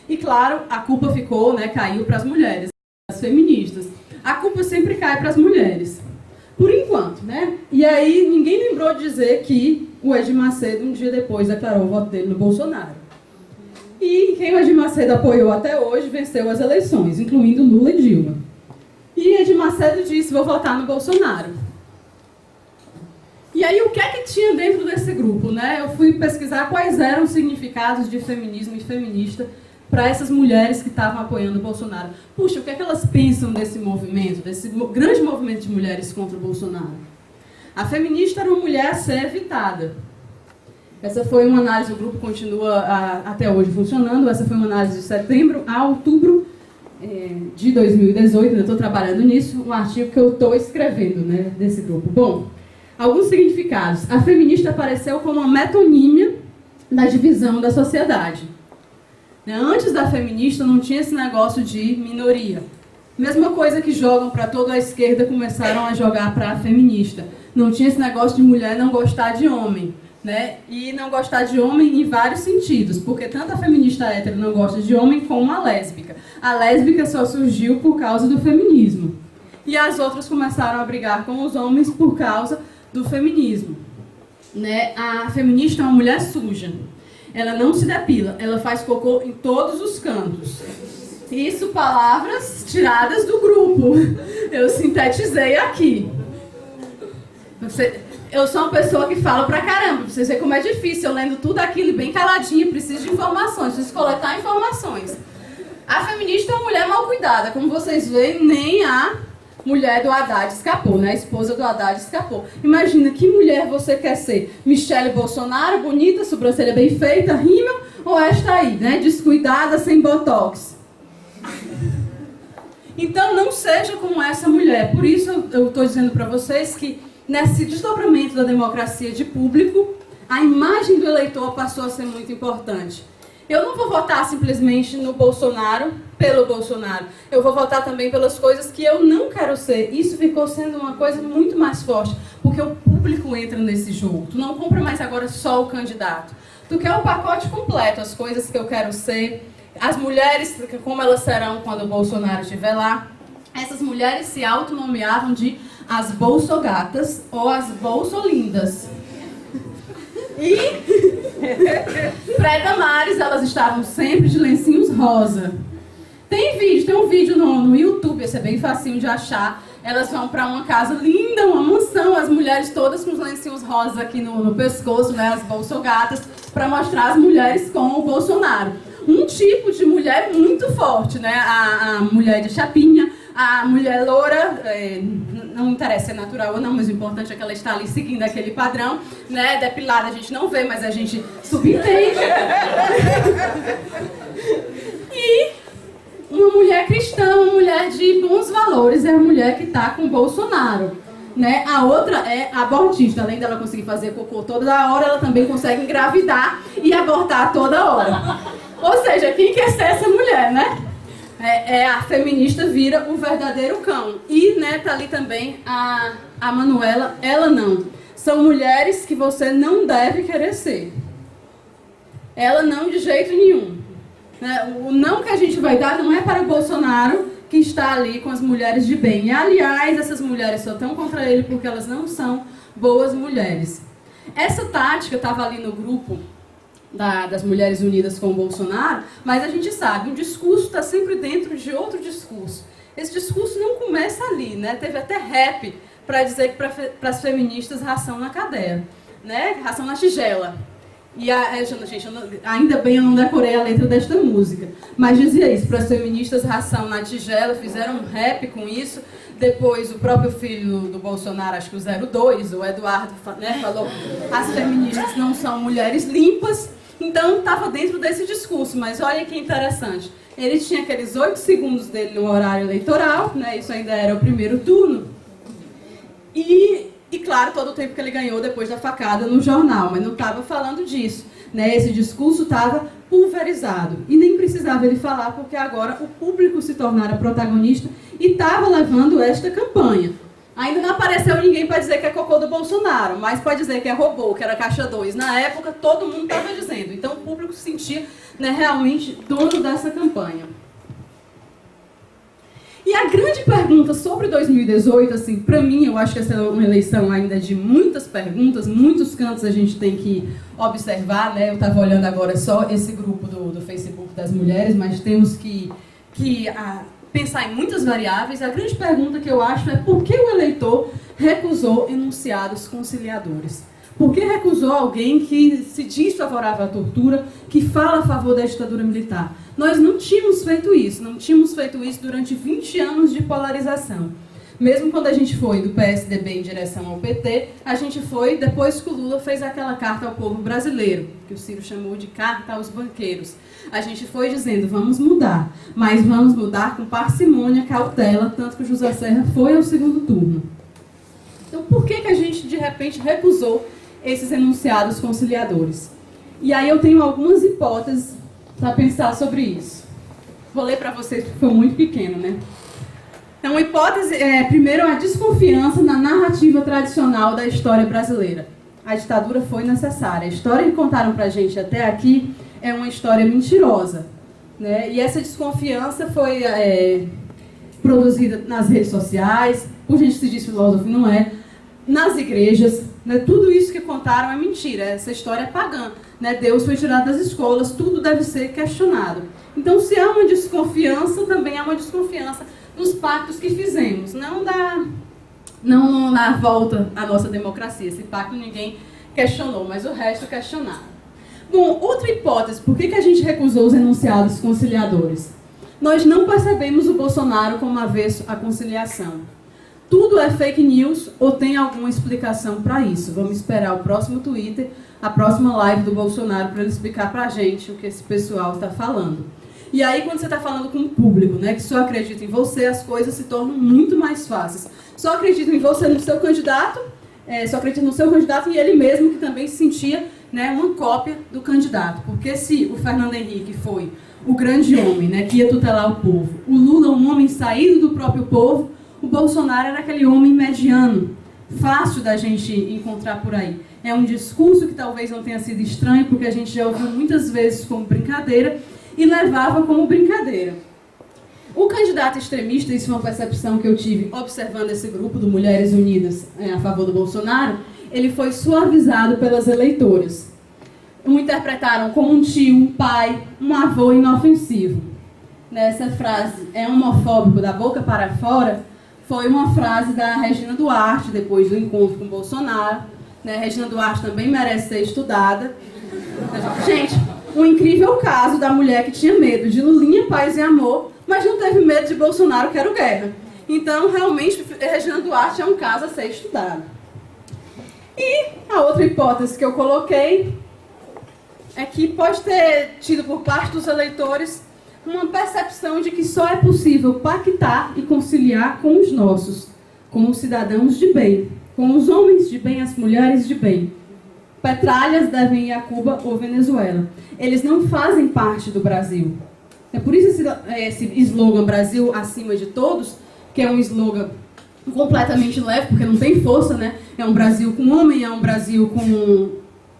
E claro, a culpa ficou, né, caiu para as mulheres, as feministas. A culpa sempre cai para as mulheres. Por enquanto, né? E aí ninguém lembrou de dizer que o Edir Macedo, um dia depois, declarou o voto dele no Bolsonaro. E quem o Edir Macedo apoiou até hoje venceu as eleições, incluindo Lula e Dilma. E Edir Macedo disse, vou votar no Bolsonaro. E aí o que é que tinha dentro desse grupo, né? Eu fui pesquisar quais eram os significados de feminismo e feminista para essas mulheres que estavam apoiando o Bolsonaro. Puxa, o que é que elas pensam desse movimento, desse grande movimento de mulheres contra o Bolsonaro? A feminista era uma mulher a ser evitada. Essa foi uma análise, o grupo continua até hoje funcionando, essa foi uma análise de setembro a outubro de 2018, eu estou trabalhando nisso, um artigo que eu estou escrevendo, né, desse grupo. Bom, alguns significados. A feminista apareceu como uma metonímia da divisão da sociedade. Antes da feminista não tinha esse negócio de minoria. Mesma coisa que jogam para toda a esquerda, começaram a jogar para a feminista. Não tinha esse negócio de mulher não gostar de homem. Né? E não gostar de homem em vários sentidos, porque tanto a feminista hétero não gosta de homem como a lésbica. A lésbica só surgiu por causa do feminismo. E as outras começaram a brigar com os homens por causa do feminismo. Né? A feminista é uma mulher suja. Ela não se depila, ela faz cocô em todos os cantos. Isso, palavras tiradas do grupo. Eu sintetizei aqui. Eu sou uma pessoa que fala pra caramba, pra vocês verem como é difícil. Eu lendo tudo aquilo bem caladinho, preciso de informações, preciso coletar informações. A feminista é uma mulher mal cuidada. Como vocês veem, nem a mulher do Haddad escapou, né? A esposa do Haddad escapou. Imagina, que mulher você quer ser? Michele Bolsonaro, bonita, sobrancelha bem feita, rímel, ou esta aí, né? Descuidada, sem botox? Então, não seja como essa mulher. Por isso, eu estou dizendo para vocês que, nesse desdobramento da democracia de público, a imagem do eleitor passou a ser muito importante. Eu não vou votar simplesmente no Bolsonaro pelo Bolsonaro. Eu vou votar também pelas coisas que eu não quero ser. Isso ficou sendo uma coisa muito mais forte, porque o público entra nesse jogo. Tu não compra mais agora só o candidato. Tu quer o pacote completo, as coisas que eu quero ser, as mulheres, como elas serão quando o Bolsonaro estiver lá. Essas mulheres se autonomeavam de as bolsogatas ou as bolsolindas. E pré-Damares, elas estavam sempre de lencinhos rosa. Tem um vídeo no YouTube, esse é bem facinho de achar. Elas vão para uma casa linda, uma mansão, as mulheres todas com os lencinhos rosa aqui no pescoço, né, as bolsogatas, para mostrar as mulheres com o Bolsonaro. Um tipo de mulher muito forte, né? A mulher de chapinha, a mulher loura, não interessa se é natural ou não, mas o importante é que ela está ali seguindo aquele padrão, né? Depilada a gente não vê, mas a gente subentende. E uma mulher cristã, uma mulher de bons valores, é a mulher que está com Bolsonaro. Né? A outra é abortista, além dela conseguir fazer cocô toda hora, ela também consegue engravidar e abortar toda hora. Ou seja, quem quer ser essa mulher, né? A feminista vira o verdadeiro cão. E, né, tá ali também a Manuela, ela não. São mulheres que você não deve querer ser. Ela não de jeito nenhum. Né? O não que a gente vai dar não é para o Bolsonaro, que está ali com as mulheres de bem. E, aliás, essas mulheres só estão contra ele porque elas não são boas mulheres. Essa tática estava ali no grupo das Mulheres Unidas com o Bolsonaro, mas a gente sabe, um discurso está sempre dentro de outro discurso. Esse discurso não começa ali, né? Teve até rap para dizer que para as feministas ração na cadeia, né? Ração na tigela. E gente, ainda bem eu não decorei a letra desta música, mas dizia isso, para as feministas ração na tigela, fizeram um rap com isso, Depois, o próprio filho do Bolsonaro, acho que o 02, o Eduardo, né, falou as feministas não são mulheres limpas. Então, estava dentro desse discurso. Mas olha que interessante. Ele tinha aqueles 8 segundos dele no horário eleitoral, né, isso ainda era o primeiro turno. E, claro, todo o tempo que ele ganhou depois da facada no jornal. Mas não estava falando disso. Né, esse discurso estava pulverizado. E nem precisava ele falar, porque agora o público se tornara protagonista e estava levando esta campanha. Ainda não apareceu ninguém para dizer que é cocô do Bolsonaro, mas para dizer que é robô, que era caixa 2. Na época, todo mundo estava dizendo. Então, o público se sentia, né, realmente dono dessa campanha. E a grande pergunta sobre 2018, assim, para mim, eu acho que essa é uma eleição ainda de muitas perguntas, muitos cantos a gente tem que observar, né? Eu estava olhando agora só esse grupo do Facebook das mulheres, mas temos que pensar em muitas variáveis. A grande pergunta que eu acho é por que o eleitor recusou enunciados conciliadores? Por que recusou alguém que se diz favorável à tortura, que fala a favor da ditadura militar? Nós não tínhamos feito isso durante 20 anos de polarização. Mesmo quando a gente foi do PSDB em direção ao PT, a gente foi depois que o Lula fez aquela carta ao povo brasileiro, que o Ciro chamou de carta aos banqueiros. A gente foi dizendo, vamos mudar, mas vamos mudar com parcimônia, cautela, tanto que o José Serra foi ao segundo turno. Então, por que a gente, de repente, recusou esses enunciados conciliadores? E aí eu tenho algumas hipóteses para pensar sobre isso. Vou ler para vocês, porque foi muito pequeno, né? Então, uma hipótese primeiro, a desconfiança na narrativa tradicional da história brasileira. A ditadura foi necessária. A história que contaram para a gente até aqui é uma história mentirosa, né? E essa desconfiança foi produzida nas redes sociais, por gente que se diz filósofo, não é, nas igrejas, né? Tudo isso que contaram é mentira, essa história é pagã, né? Deus foi tirado das escolas, tudo deve ser questionado. Então, se há uma desconfiança, também há uma desconfiança nos pactos que fizemos, não na volta à nossa democracia. Esse pacto ninguém questionou, mas o resto questionaram. Bom, outra hipótese, por que a gente recusou os enunciados conciliadores? Nós não percebemos o Bolsonaro como avesso à conciliação. Tudo é fake news ou tem alguma explicação para isso? Vamos esperar o próximo Twitter, a próxima live do Bolsonaro para ele explicar para a gente o que esse pessoal está falando. E aí, quando você está falando com o público, né, que só acredita em você, as coisas se tornam muito mais fáceis. Só acredita em você, no seu candidato, e ele mesmo que também se sentia, né, uma cópia do candidato. Porque se o Fernando Henrique foi o grande homem, né, que ia tutelar o povo, o Lula um homem saído do próprio povo, o Bolsonaro era aquele homem mediano, fácil da gente encontrar por aí. É um discurso que talvez não tenha sido estranho, porque a gente já ouviu muitas vezes como brincadeira, e levava como brincadeira. O candidato extremista, isso foi uma percepção que eu tive observando esse grupo do Mulheres Unidas a favor do Bolsonaro, ele foi suavizado pelas eleitoras. O interpretaram como um tio, um pai, um avô inofensivo. Nessa frase, é homofóbico da boca para fora, foi uma frase da Regina Duarte, depois do encontro com o Bolsonaro. Né? Regina Duarte também merece ser estudada. Gente, um incrível caso da mulher que tinha medo de Lulinha, paz e amor, mas não teve medo de Bolsonaro, quero guerra. Então, realmente, Regina Duarte é um caso a ser estudado. E a outra hipótese que eu coloquei é que pode ter tido por parte dos eleitores uma percepção de que só é possível pactar e conciliar com os nossos, com os cidadãos de bem, com os homens de bem, as mulheres de bem. Petralhas devem ir a Cuba ou Venezuela. Eles não fazem parte do Brasil. É por isso esse slogan Brasil acima de todos, que é um slogan completamente leve, porque não tem força, né? É um Brasil com homem, é um Brasil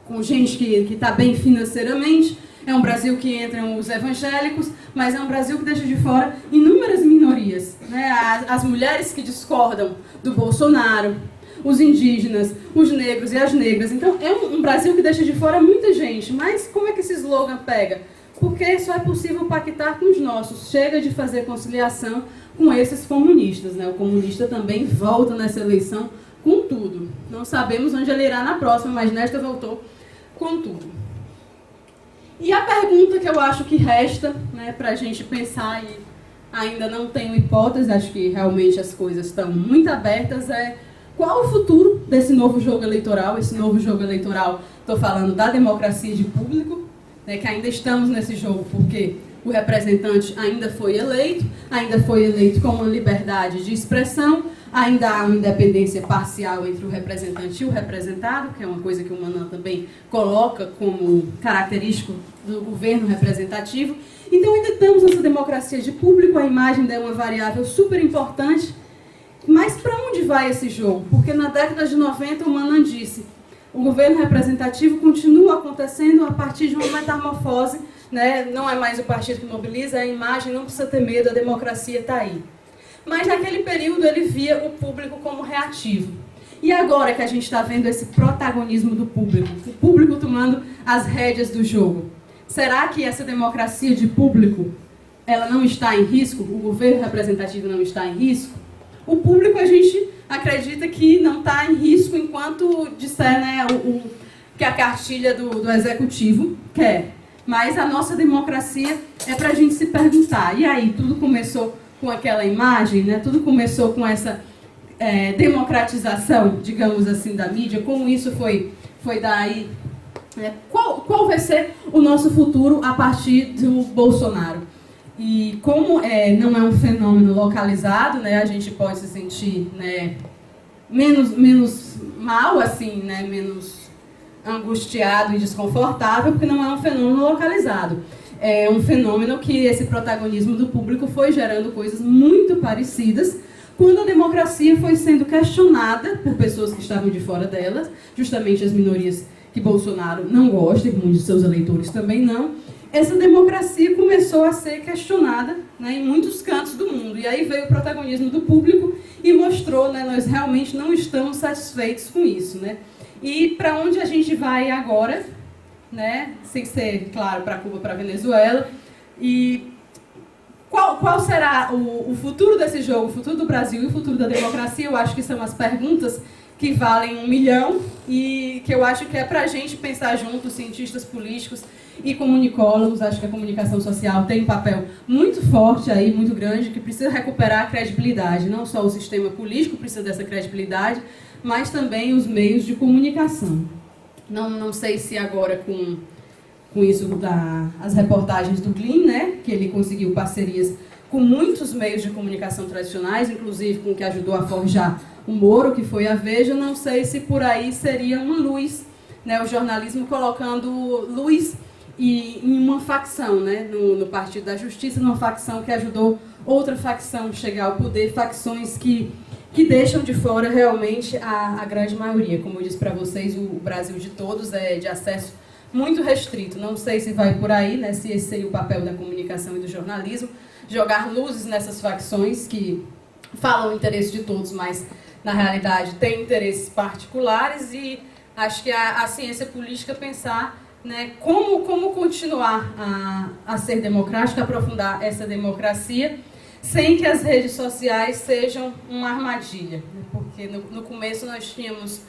com gente que está bem financeiramente, é um Brasil que entram os evangélicos, mas é um Brasil que deixa de fora inúmeras minorias, né? As mulheres que discordam do Bolsonaro, os indígenas, os negros e as negras. Então, é um Brasil que deixa de fora muita gente. Mas como é que esse slogan pega? Porque só é possível pactar com os nossos. Chega de fazer conciliação com esses comunistas, né? O comunista também volta nessa eleição com tudo. Não sabemos onde ele irá na próxima, mas nesta voltou com tudo. E a pergunta que eu acho que resta, né, para a gente pensar e ainda não tenho hipótese, acho que realmente as coisas estão muito abertas, qual o futuro desse novo jogo eleitoral? Esse novo jogo eleitoral, estou falando da democracia de público, né, que ainda estamos nesse jogo porque o representante ainda foi eleito com uma liberdade de expressão, ainda há uma independência parcial entre o representante e o representado, que é uma coisa que o Manan também coloca como característico do governo representativo. Então ainda estamos nessa democracia de público, a imagem é uma variável super importante. Mas para onde vai esse jogo? Porque na década de 90 o Manan disse, o governo representativo continua acontecendo a partir de uma metamorfose, né? Não é mais o partido que mobiliza, é a imagem, não precisa ter medo, a democracia está aí. Mas naquele período ele via o público como reativo. E agora que a gente está vendo esse protagonismo do público, o público tomando as rédeas do jogo, será que essa democracia de público ela não está em risco? O governo representativo não está em risco? O público, a gente acredita que não está em risco enquanto disser, né, que a cartilha do executivo quer. Mas a nossa democracia é para a gente se perguntar. E aí, tudo começou com aquela imagem, né? Tudo começou com essa democratização, digamos assim, da mídia. Como isso foi daí? Qual vai ser o nosso futuro a partir do Bolsonaro? E como não é um fenômeno localizado, né, a gente pode se sentir, né, menos mal, assim, né, menos angustiado e desconfortável, porque não é um fenômeno localizado. É um fenômeno que esse protagonismo do público foi gerando coisas muito parecidas quando a democracia foi sendo questionada por pessoas que estavam de fora delas, justamente as minorias que Bolsonaro não gosta, e muitos de seus eleitores também não. Essa democracia começou a ser questionada, né, em muitos cantos do mundo. E aí veio o protagonismo do público e mostrou, né, nós realmente não estamos satisfeitos com isso. Né? E para onde a gente vai agora, né, sem ser, claro, para Cuba, para Venezuela, e qual será o futuro desse jogo, o futuro do Brasil e o futuro da democracia? Eu acho que são as perguntas que valem 1 milhão e que eu acho que é para a gente pensar juntos, cientistas políticos e comunicólogos. Acho que a comunicação social tem um papel muito forte aí, muito grande, que precisa recuperar a credibilidade. Não só o sistema político precisa dessa credibilidade, mas também os meios de comunicação. Não sei se agora com isso as reportagens do Glyn, né, que ele conseguiu parcerias com muitos meios de comunicação tradicionais, inclusive com o que ajudou a forjar o Moro, que foi a Veja. Não sei se por aí seria uma luz, né, o jornalismo colocando luz em uma facção, né, no Partido da Justiça, numa facção que ajudou outra facção a chegar ao poder, facções que deixam de fora realmente a grande maioria. Como eu disse para vocês, o Brasil de todos é de acesso muito restrito. Não sei se vai por aí, né, se esse seria o papel da comunicação e do jornalismo, jogar luzes nessas facções que falam o interesse de todos, mas na realidade têm interesses particulares. E acho que a ciência política pensar, né, como continuar a ser democrática, aprofundar essa democracia, sem que as redes sociais sejam uma armadilha. Porque no começo nós tínhamos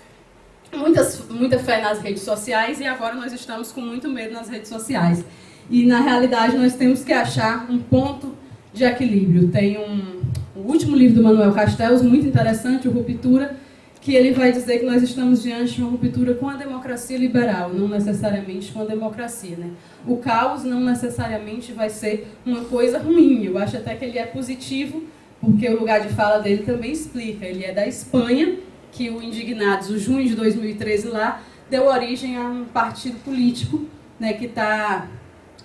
muita fé nas redes sociais e agora nós estamos com muito medo nas redes sociais. E, na realidade, nós temos que achar um ponto de equilíbrio. Tem o último livro do Manuel Castells, muito interessante, o Ruptura, que ele vai dizer que nós estamos diante de uma ruptura com a democracia liberal, não necessariamente com a democracia. Né? O caos não necessariamente vai ser uma coisa ruim. Eu acho até que ele é positivo, porque o lugar de fala dele também explica. Ele é da Espanha, que o Indignados, o junho de 2013 lá, deu origem a um partido político, né, que está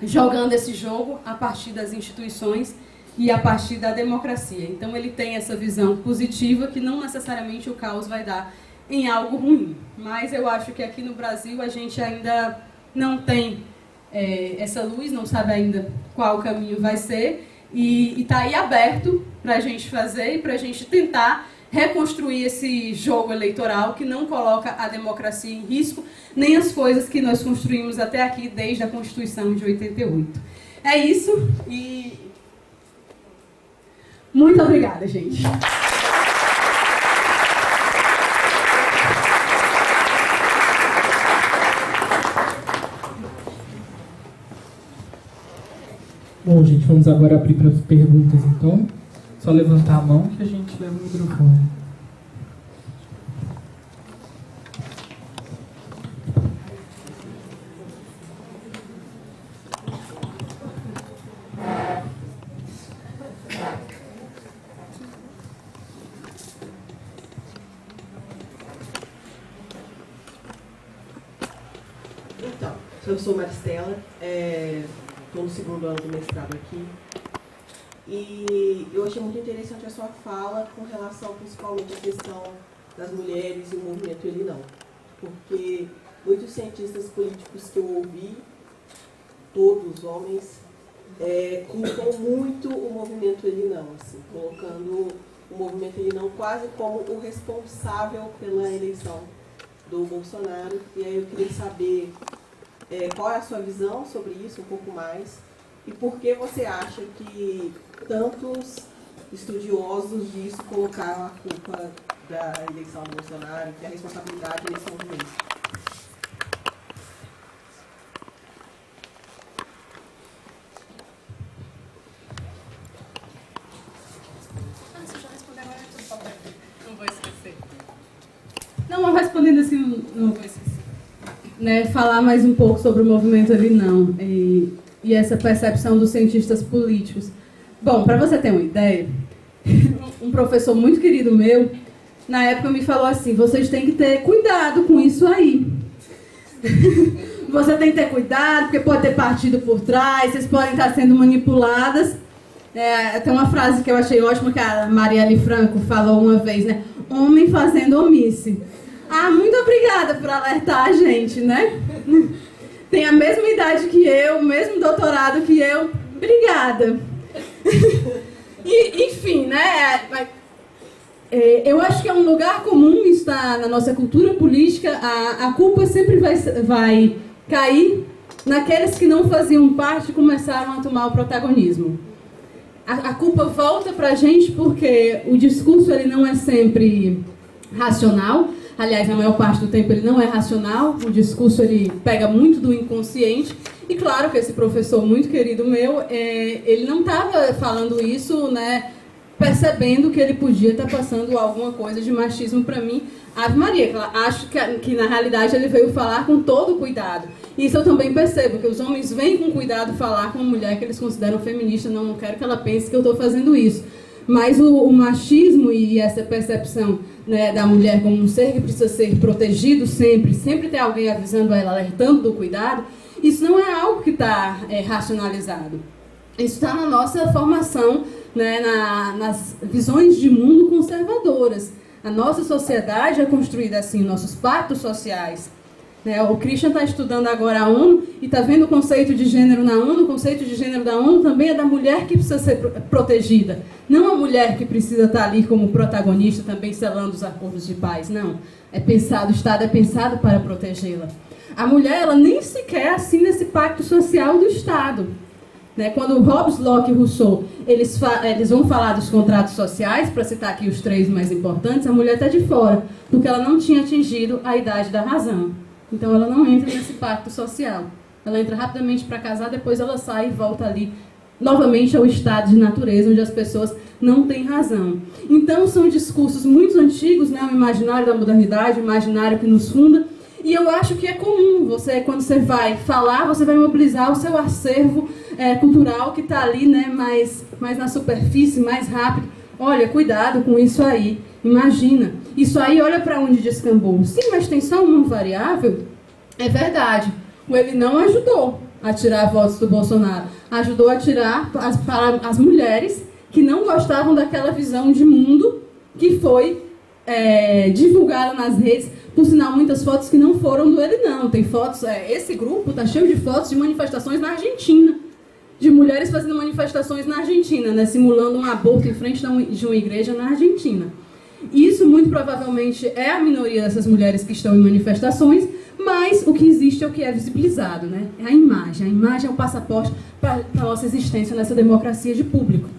jogando esse jogo a partir das instituições e a partir da democracia. Então ele tem essa visão positiva que não necessariamente o caos vai dar em algo ruim. Mas eu acho que aqui no Brasil a gente ainda não tem essa luz, não sabe ainda qual o caminho vai ser, e está aí aberto para a gente fazer e para a gente tentar reconstruir esse jogo eleitoral que não coloca a democracia em risco, nem as coisas que nós construímos até aqui desde a Constituição de 88. É isso e muito obrigada, gente. Bom, gente, vamos agora abrir para as perguntas, então. Só levantar a mão que a gente leva o microfone. Então, eu sou Maristela, estou no segundo ano do mestrado aqui, e eu achei muito interessante a sua fala com relação principalmente à questão das mulheres e o movimento Ele Não, porque muitos cientistas políticos que eu ouvi, todos homens, culpam muito o movimento Ele Não, assim, colocando o movimento Ele Não quase como o responsável pela eleição do Bolsonaro. E aí eu queria saber qual é a sua visão sobre isso, um pouco mais, e por que você acha que tantos estudiosos disso colocaram a culpa da eleição do Bolsonaro, que a responsabilidade nesse movimento. Se eu já responder agora, é tudo papel. Não vou esquecer. Não, respondendo assim, não vou esquecer. Né, falar mais um pouco sobre o movimento Ele Não e essa percepção dos cientistas políticos. Bom, para você ter uma ideia, um professor muito querido meu, na época me falou assim: vocês têm que ter cuidado com isso aí. Você tem que ter cuidado, porque pode ter partido por trás, vocês podem estar sendo manipuladas. Tem uma frase que eu achei ótima que a Marielle Franco falou uma vez, né? Homem fazendo omisse. Ah, muito obrigada por alertar a gente, né? Tem a mesma idade que eu, o mesmo doutorado que eu. Obrigada. E, enfim, né? Eu acho que é um lugar comum, está na nossa cultura política, a culpa sempre vai cair naqueles que não faziam parte e começaram a tomar o protagonismo. A culpa volta para a gente porque o discurso ele não é sempre racional. Aliás, na maior parte do tempo ele não é racional, o discurso ele pega muito do inconsciente. E claro que esse professor muito querido meu, ele não estava falando isso, né, percebendo que ele podia estar passando alguma coisa de machismo para mim. Ave Maria, acho que na realidade ele veio falar com todo cuidado. Isso eu também percebo, que os homens vêm com cuidado falar com uma mulher que eles consideram feminista. Não quero que ela pense que eu estou fazendo isso. Mas o machismo e essa percepção, né, da mulher como um ser que precisa ser protegido sempre ter alguém avisando ela, alertando do cuidado, isso não é algo que está racionalizado. Isso está na nossa formação, né, nas visões de mundo conservadoras. A nossa sociedade é construída assim, nossos pactos sociais. O Christian está estudando agora a ONU e está vendo o conceito de gênero na ONU. O conceito de gênero da ONU também é da mulher que precisa ser protegida. Não a mulher que precisa estar ali como protagonista, também selando os acordos de paz. Não. O Estado é pensado para protegê-la. A mulher, ela nem sequer assina esse pacto social do Estado. Quando Hobbes, Locke e Rousseau eles vão falar dos contratos sociais, para citar aqui os 3 mais importantes, a mulher está de fora, porque ela não tinha atingido a idade da razão. Então ela não entra nesse pacto social. Ela entra rapidamente para casar, depois ela sai e volta ali novamente ao estado de natureza, onde as pessoas não têm razão. Então são discursos muito antigos, né? O imaginário da modernidade, o imaginário que nos funda. E eu acho que é comum, quando você vai falar, você vai mobilizar o seu acervo cultural que está ali, né? mais na superfície, mais rápido. Olha, cuidado com isso aí. Imagina, isso aí olha para onde descambou. Sim, mas tem só uma variável? É verdade. Ele não ajudou a tirar votos do Bolsonaro. Ajudou a tirar as mulheres que não gostavam daquela visão de mundo que foi divulgada nas redes. Por sinal, muitas fotos que não foram do Ele Não. Tem fotos, esse grupo está cheio de fotos de manifestações na Argentina. De mulheres fazendo manifestações na Argentina, né, simulando um aborto em frente de uma igreja na Argentina. Isso, muito provavelmente, é a minoria dessas mulheres que estão em manifestações, mas o que existe é o que é visibilizado, né? É a imagem. A imagem é o passaporte para a nossa existência nessa democracia de público.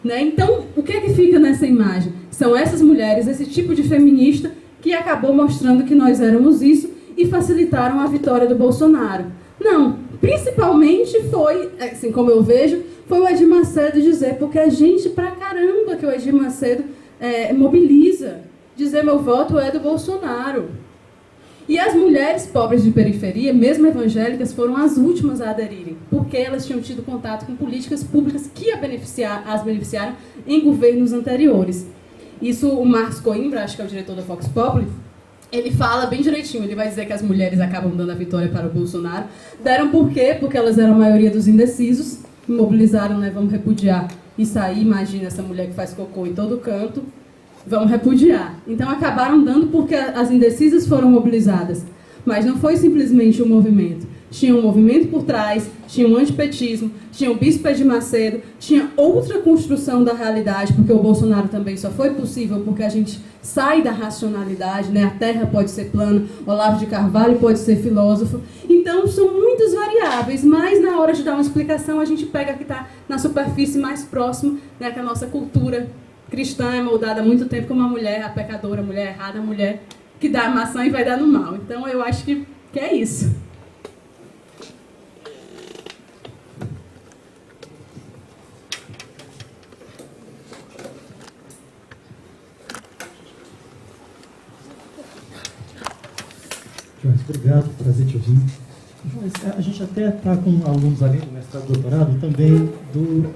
Então, o que é que fica nessa imagem? São essas mulheres, esse tipo de feminista, que acabou mostrando que nós éramos isso e facilitaram a vitória do Bolsonaro. Não, principalmente foi, assim como eu vejo, foi o Edir Macedo dizer, porque é gente pra caramba que o Edir Macedo mobiliza, dizer meu voto é do Bolsonaro. E as mulheres pobres de periferia, mesmo evangélicas, foram as últimas a aderirem, porque elas tinham tido contato com políticas públicas que as beneficiaram em governos anteriores. Isso o Marcos Coimbra, acho que é o diretor da Vox Populi, ele fala bem direitinho, ele vai dizer que as mulheres acabam dando a vitória para o Bolsonaro. Deram por quê? Porque elas eram a maioria dos indecisos, mobilizaram, né, vamos repudiar isso aí, imagina essa mulher que faz cocô em todo canto, vamos repudiar. Então acabaram dando porque as indecisas foram mobilizadas. Mas não foi simplesmente um movimento. Tinha um movimento por trás, tinha um antipetismo, tinha o Bispo Edir Macedo, tinha outra construção da realidade, porque o Bolsonaro também só foi possível porque a gente sai da racionalidade, né? A terra pode ser plana, Olavo de Carvalho pode ser filósofo. Então são muitas variáveis, mas na hora de dar uma explicação a gente pega que está na superfície mais próximo, né, que a nossa cultura cristã é moldada há muito tempo como a mulher, a pecadora, a mulher errada, a mulher que dá a maçã e vai dar no mal. Então eu acho que é isso. Joyce, obrigado por trazer te ouvir. Joyce, a gente até está com alunos além do mestrado e doutorado, também do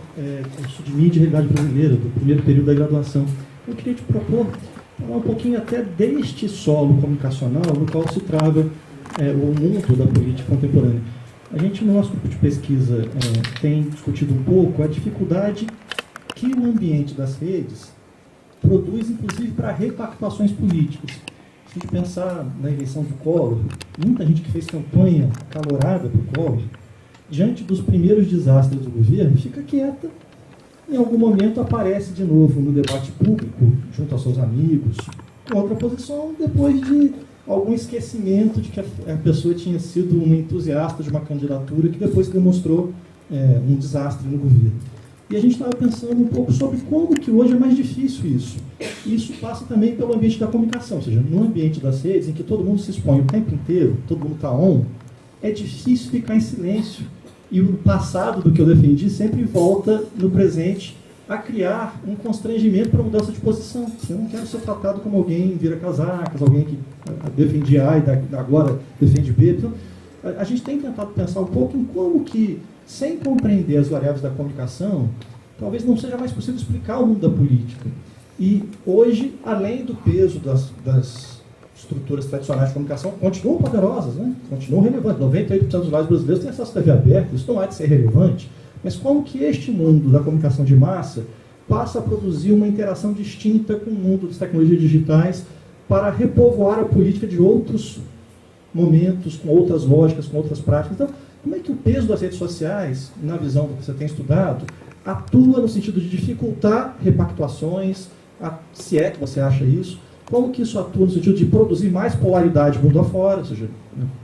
curso de mídia e realidade brasileira, do primeiro período da graduação. Eu queria te propor falar um pouquinho até deste solo comunicacional no qual se trava o mundo da política contemporânea. A gente, no nosso grupo de pesquisa, tem discutido um pouco a dificuldade que o ambiente das redes produz, inclusive, para repactuações políticas. Se a gente pensar na eleição do Collor, muita gente que fez campanha calorada para o Collor, diante dos primeiros desastres do governo, fica quieta. Em algum momento aparece de novo no debate público, junto aos seus amigos, com outra posição, depois de algum esquecimento de que a pessoa tinha sido uma entusiasta de uma candidatura que depois demonstrou um desastre no governo. E a gente estava pensando um pouco sobre como que hoje é mais difícil isso. E isso passa também pelo ambiente da comunicação, ou seja, no ambiente das redes, em que todo mundo se expõe o tempo inteiro, todo mundo está on, é difícil ficar em silêncio. E o passado do que eu defendi sempre volta no presente a criar um constrangimento para mudança de posição. Eu não quero ser tratado como alguém vira casacas, alguém que defende A e agora defende B. Então, a gente tem tentado pensar um pouco em como que, sem compreender as variáveis da comunicação, talvez não seja mais possível explicar o mundo da política. E hoje, além do peso das estruturas tradicionais de comunicação, continuam poderosas, né? Continuam relevantes. 98% dos lares brasileiros têm acesso à TV aberta, isso não há de ser relevante. Mas como que este mundo da comunicação de massa passa a produzir uma interação distinta com o mundo das tecnologias digitais para repovoar a política de outros momentos, com outras lógicas, com outras práticas. Então, como é que o peso das redes sociais, na visão do que você tem estudado, atua no sentido de dificultar repactuações, se é que você acha isso? Como que isso atua no sentido de produzir mais polaridade mundo afora? Ou seja,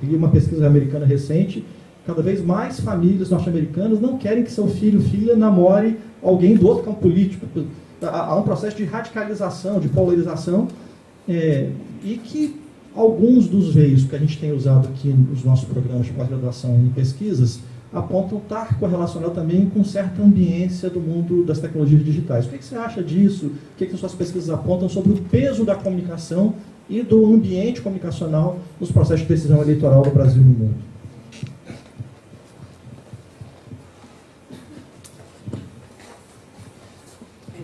eu li uma pesquisa americana recente, cada vez mais famílias norte-americanas não querem que seu filho ou filha namore alguém do outro campo político. Há um processo de radicalização, de polarização, e que alguns dos veios que a gente tem usado aqui nos nossos programas de pós-graduação em pesquisas apontam estar correlacionado também com certa ambiência do mundo das tecnologias digitais. O que você acha disso? O que as suas pesquisas apontam sobre o peso da comunicação e do ambiente comunicacional nos processos de decisão eleitoral do Brasil e no mundo?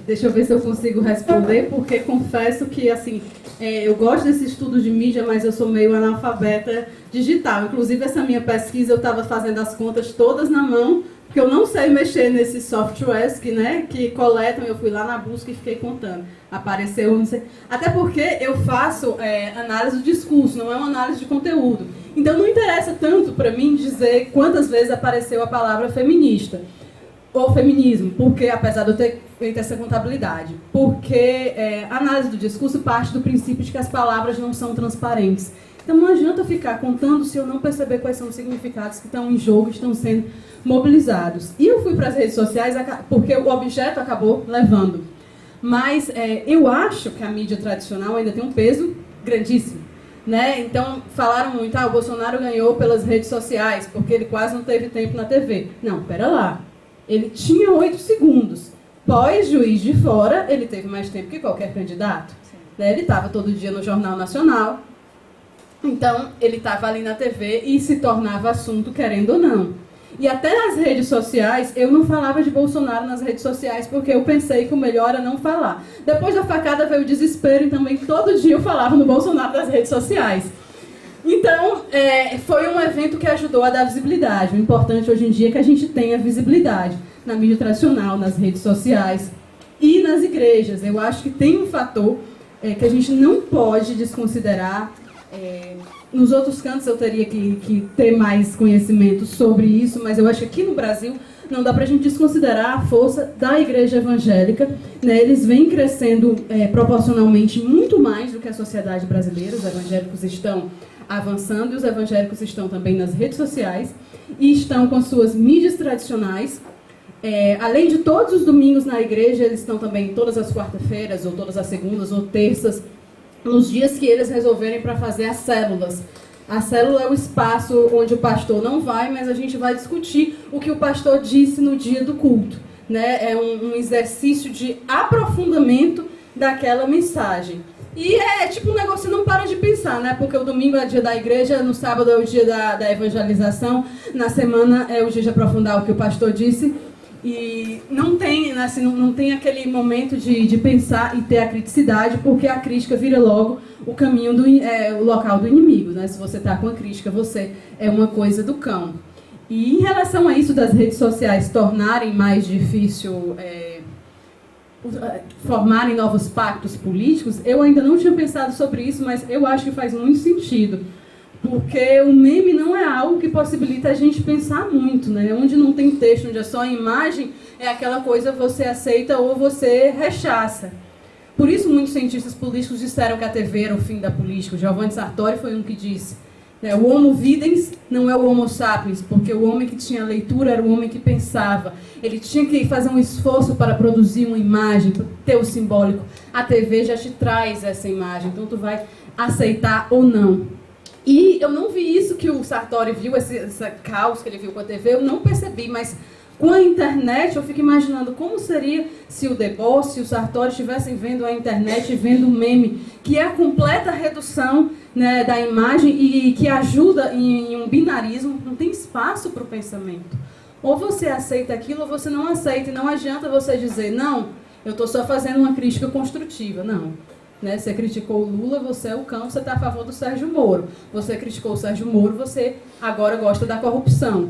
Deixa eu ver se eu consigo responder, porque confesso que, assim, eu gosto desse estudo de mídia, mas eu sou meio analfabeta digital. Inclusive, essa minha pesquisa, eu estava fazendo as contas todas na mão, porque eu não sei mexer nesses softwares que coletam. Eu fui lá na busca e fiquei contando. Apareceu, não sei. Até porque eu faço análise do discurso, não é uma análise de conteúdo. Então, não interessa tanto para mim dizer quantas vezes apareceu a palavra feminista ou feminismo, porque, apesar de eu ter feito essa contabilidade, porque a análise do discurso parte do princípio de que as palavras não são transparentes. Então não adianta ficar contando se eu não perceber quais são os significados que estão em jogo, que estão sendo mobilizados. E eu fui para as redes sociais porque o objeto acabou levando. Mas eu acho que a mídia tradicional ainda tem um peso grandíssimo. Né? Então, falaram muito, o Bolsonaro ganhou pelas redes sociais, porque ele quase não teve tempo na TV. Não, pera lá. Ele tinha 8 segundos. Pós Juiz de Fora, ele teve mais tempo que qualquer candidato. Né? Ele estava todo dia no Jornal Nacional. Então, ele estava ali na TV e se tornava assunto, querendo ou não. E até nas redes sociais, eu não falava de Bolsonaro nas redes sociais, porque eu pensei que o melhor era não falar. Depois da facada veio o desespero, e também todo dia eu falava no Bolsonaro nas redes sociais. Então, foi um evento que ajudou a dar visibilidade. O importante hoje em dia é que a gente tenha visibilidade na mídia tradicional, nas redes sociais e nas igrejas. Eu acho que tem um fator que a gente não pode desconsiderar. Nos outros cantos eu teria que ter mais conhecimento sobre isso, mas eu acho que aqui no Brasil não dá para a gente desconsiderar a força da igreja evangélica. Né? Eles vêm crescendo proporcionalmente muito mais do que a sociedade brasileira. Os evangélicos estão avançando e os evangélicos estão também nas redes sociais e estão com suas mídias tradicionais. Além de todos os domingos na igreja, eles estão também todas as quartas-feiras, ou todas as segundas, ou terças, nos dias que eles resolverem para fazer as células. A célula é o espaço onde o pastor não vai, mas a gente vai discutir o que o pastor disse no dia do culto. Né? É um exercício de aprofundamento daquela mensagem. E é tipo um negócio que não para de pensar, né? Porque o domingo é dia da igreja, no sábado é o dia da evangelização, na semana é o dia de aprofundar o que o pastor disse. E não tem, assim, não tem aquele momento de pensar e ter a criticidade, porque a crítica vira logo o caminho, o local do inimigo. Né? Se você está com a crítica, você é uma coisa do cão. E em relação a isso das redes sociais tornarem mais difícil formarem novos pactos políticos, eu ainda não tinha pensado sobre isso, mas eu acho que faz muito sentido. Porque o meme não é algo que possibilita a gente pensar muito, né? Onde não tem texto, onde é só a imagem, é aquela coisa você aceita ou você rechaça. Por isso muitos cientistas políticos disseram que a TV era o fim da política. O Giovanni Sartori foi um que disse, né, o Homo Videns não é o Homo Sapiens, porque o homem que tinha leitura era o homem que pensava. Ele tinha que fazer um esforço para produzir uma imagem, para ter o simbólico. A TV já te traz essa imagem, então tu vai aceitar ou não. E eu não vi isso que o Sartori viu, esse caos que ele viu com a TV, eu não percebi, mas com a internet eu fico imaginando como seria se o Debord, se o Sartori estivessem vendo a internet e vendo o meme, que é a completa redução, né, da imagem e que ajuda em um binarismo, não tem espaço para o pensamento. Ou você aceita aquilo ou você não aceita, e não adianta você dizer, não, eu estou só fazendo uma crítica construtiva, não. Né? Você criticou o Lula, você é o cão, você está a favor do Sérgio Moro. Você criticou o Sérgio Moro, você agora gosta da corrupção.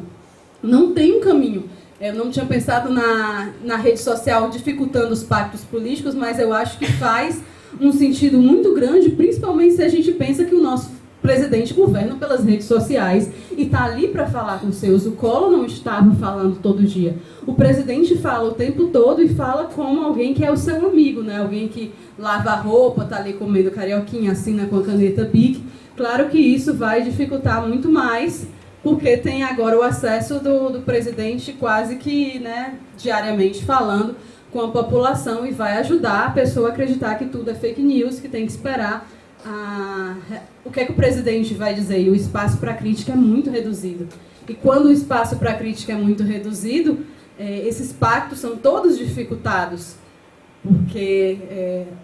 Não tem um caminho. Eu não tinha pensado na rede social dificultando os pactos políticos, mas eu acho que faz um sentido muito grande, principalmente se a gente pensa que o nosso presidente governa pelas redes sociais e está ali para falar com os seus. O Collor não estava falando todo dia. O presidente fala o tempo todo e fala como alguém que é o seu amigo, né? Alguém que lava a roupa, está ali comendo carioquinha, assina com a caneta Bic. Claro que isso vai dificultar muito mais, porque tem agora o acesso do presidente quase que, né, diariamente falando com a população e vai ajudar a pessoa a acreditar que tudo é fake news, que tem que esperar o que é que o presidente vai dizer. E o espaço para crítica é muito reduzido. E quando o espaço para crítica é muito reduzido, esses pactos são todos dificultados. Porque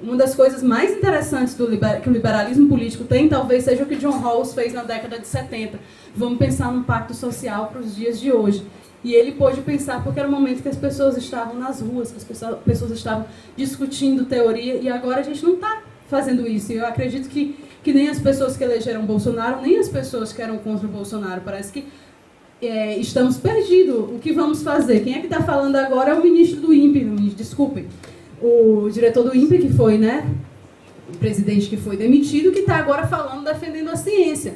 uma das coisas mais interessantes que o liberalismo político tem, talvez seja o que John Rawls fez na década de 70. Vamos pensar num pacto social para os dias de hoje. E ele pôde pensar porque era o momento que as pessoas estavam nas ruas, que as pessoas estavam discutindo teoria, e agora a gente não está fazendo isso. E eu acredito que nem as pessoas que elegeram Bolsonaro, nem as pessoas que eram contra o Bolsonaro, parece que estamos perdidos. O que vamos fazer? Quem é que está falando agora é o ministro do INPE, desculpem. O diretor do INPE, que foi, né, o presidente que foi demitido, que está agora falando, defendendo a ciência.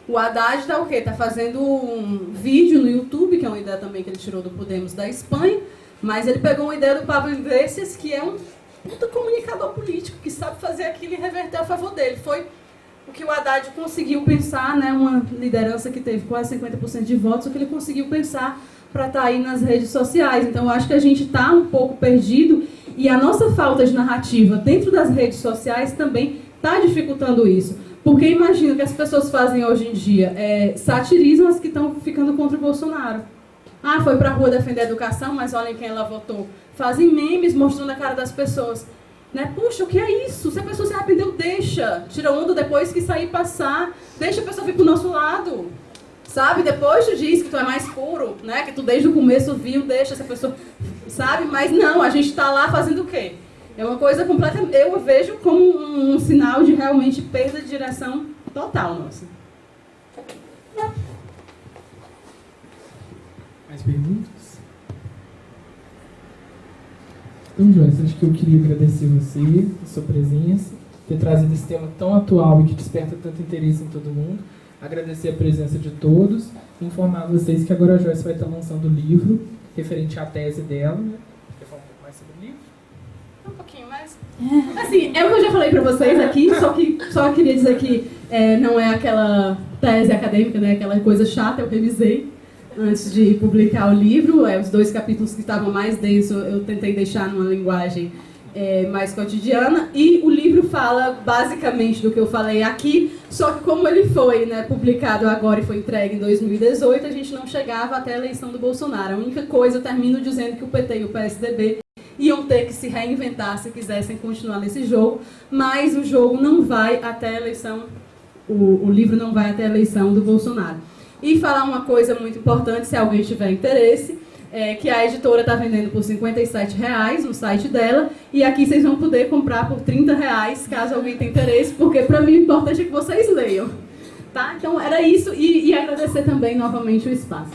O Haddad está o quê? Está fazendo um vídeo no YouTube, que é uma ideia também que ele tirou do Podemos da Espanha, mas ele pegou uma ideia do Pablo Iglesias, que é um puta comunicador político, que sabe fazer aquilo e reverter a favor dele. Foi o que o Haddad conseguiu pensar, né, uma liderança que teve quase 50% de votos, o que ele conseguiu pensar para estar aí nas redes sociais. Então, eu acho que a gente está um pouco perdido, e a nossa falta de narrativa dentro das redes sociais também está dificultando isso. Porque imagina o que as pessoas fazem hoje em dia, satirizam as que estão ficando contra o Bolsonaro. Ah, foi para a rua defender a educação, mas olhem quem ela votou. Fazem memes mostrando a cara das pessoas. Né? Puxa, o que é isso? Se a pessoa se arrependeu, deixa. Tira onda depois que sair passar. Deixa a pessoa vir pro nosso lado. Sabe? Depois tu diz que tu é mais puro, né? Que tu desde o começo viu, deixa essa pessoa... Sabe? Mas não, a gente está lá fazendo o quê? É uma coisa completamente... Eu vejo como um sinal de realmente perda de direção total nossa. Mais perguntas? Então, Joyce, acho que eu queria agradecer você, a sua presença, ter trazido esse tema tão atual e que desperta tanto interesse em todo mundo. Agradecer a presença de todos, informar vocês que agora a Joyce vai estar lançando o livro referente à tese dela. Né? Quer falar um pouco mais sobre o livro? Um pouquinho mais. Assim, é o que eu já falei para vocês aqui, só queria dizer que não é aquela tese acadêmica, né? Aquela coisa chata, eu revisei antes de publicar o livro. Os 2 capítulos que estavam mais densos eu tentei deixar numa linguagem mais cotidiana, e o livro fala basicamente do que eu falei aqui, só que como ele foi, né, publicado agora e foi entregue em 2018, a gente não chegava até a eleição do Bolsonaro. A única coisa, eu termino dizendo que o PT e o PSDB iam ter que se reinventar se quisessem continuar nesse jogo, mas o jogo não vai até a eleição, o livro não vai até a eleição do Bolsonaro. E falar uma coisa muito importante, se alguém tiver interesse, que a editora está vendendo por R$ 57,00 no site dela, e aqui vocês vão poder comprar por R$ 30,00, caso alguém tenha interesse, porque para mim o importante é que vocês leiam. Tá? Então era isso, e agradecer também novamente o espaço.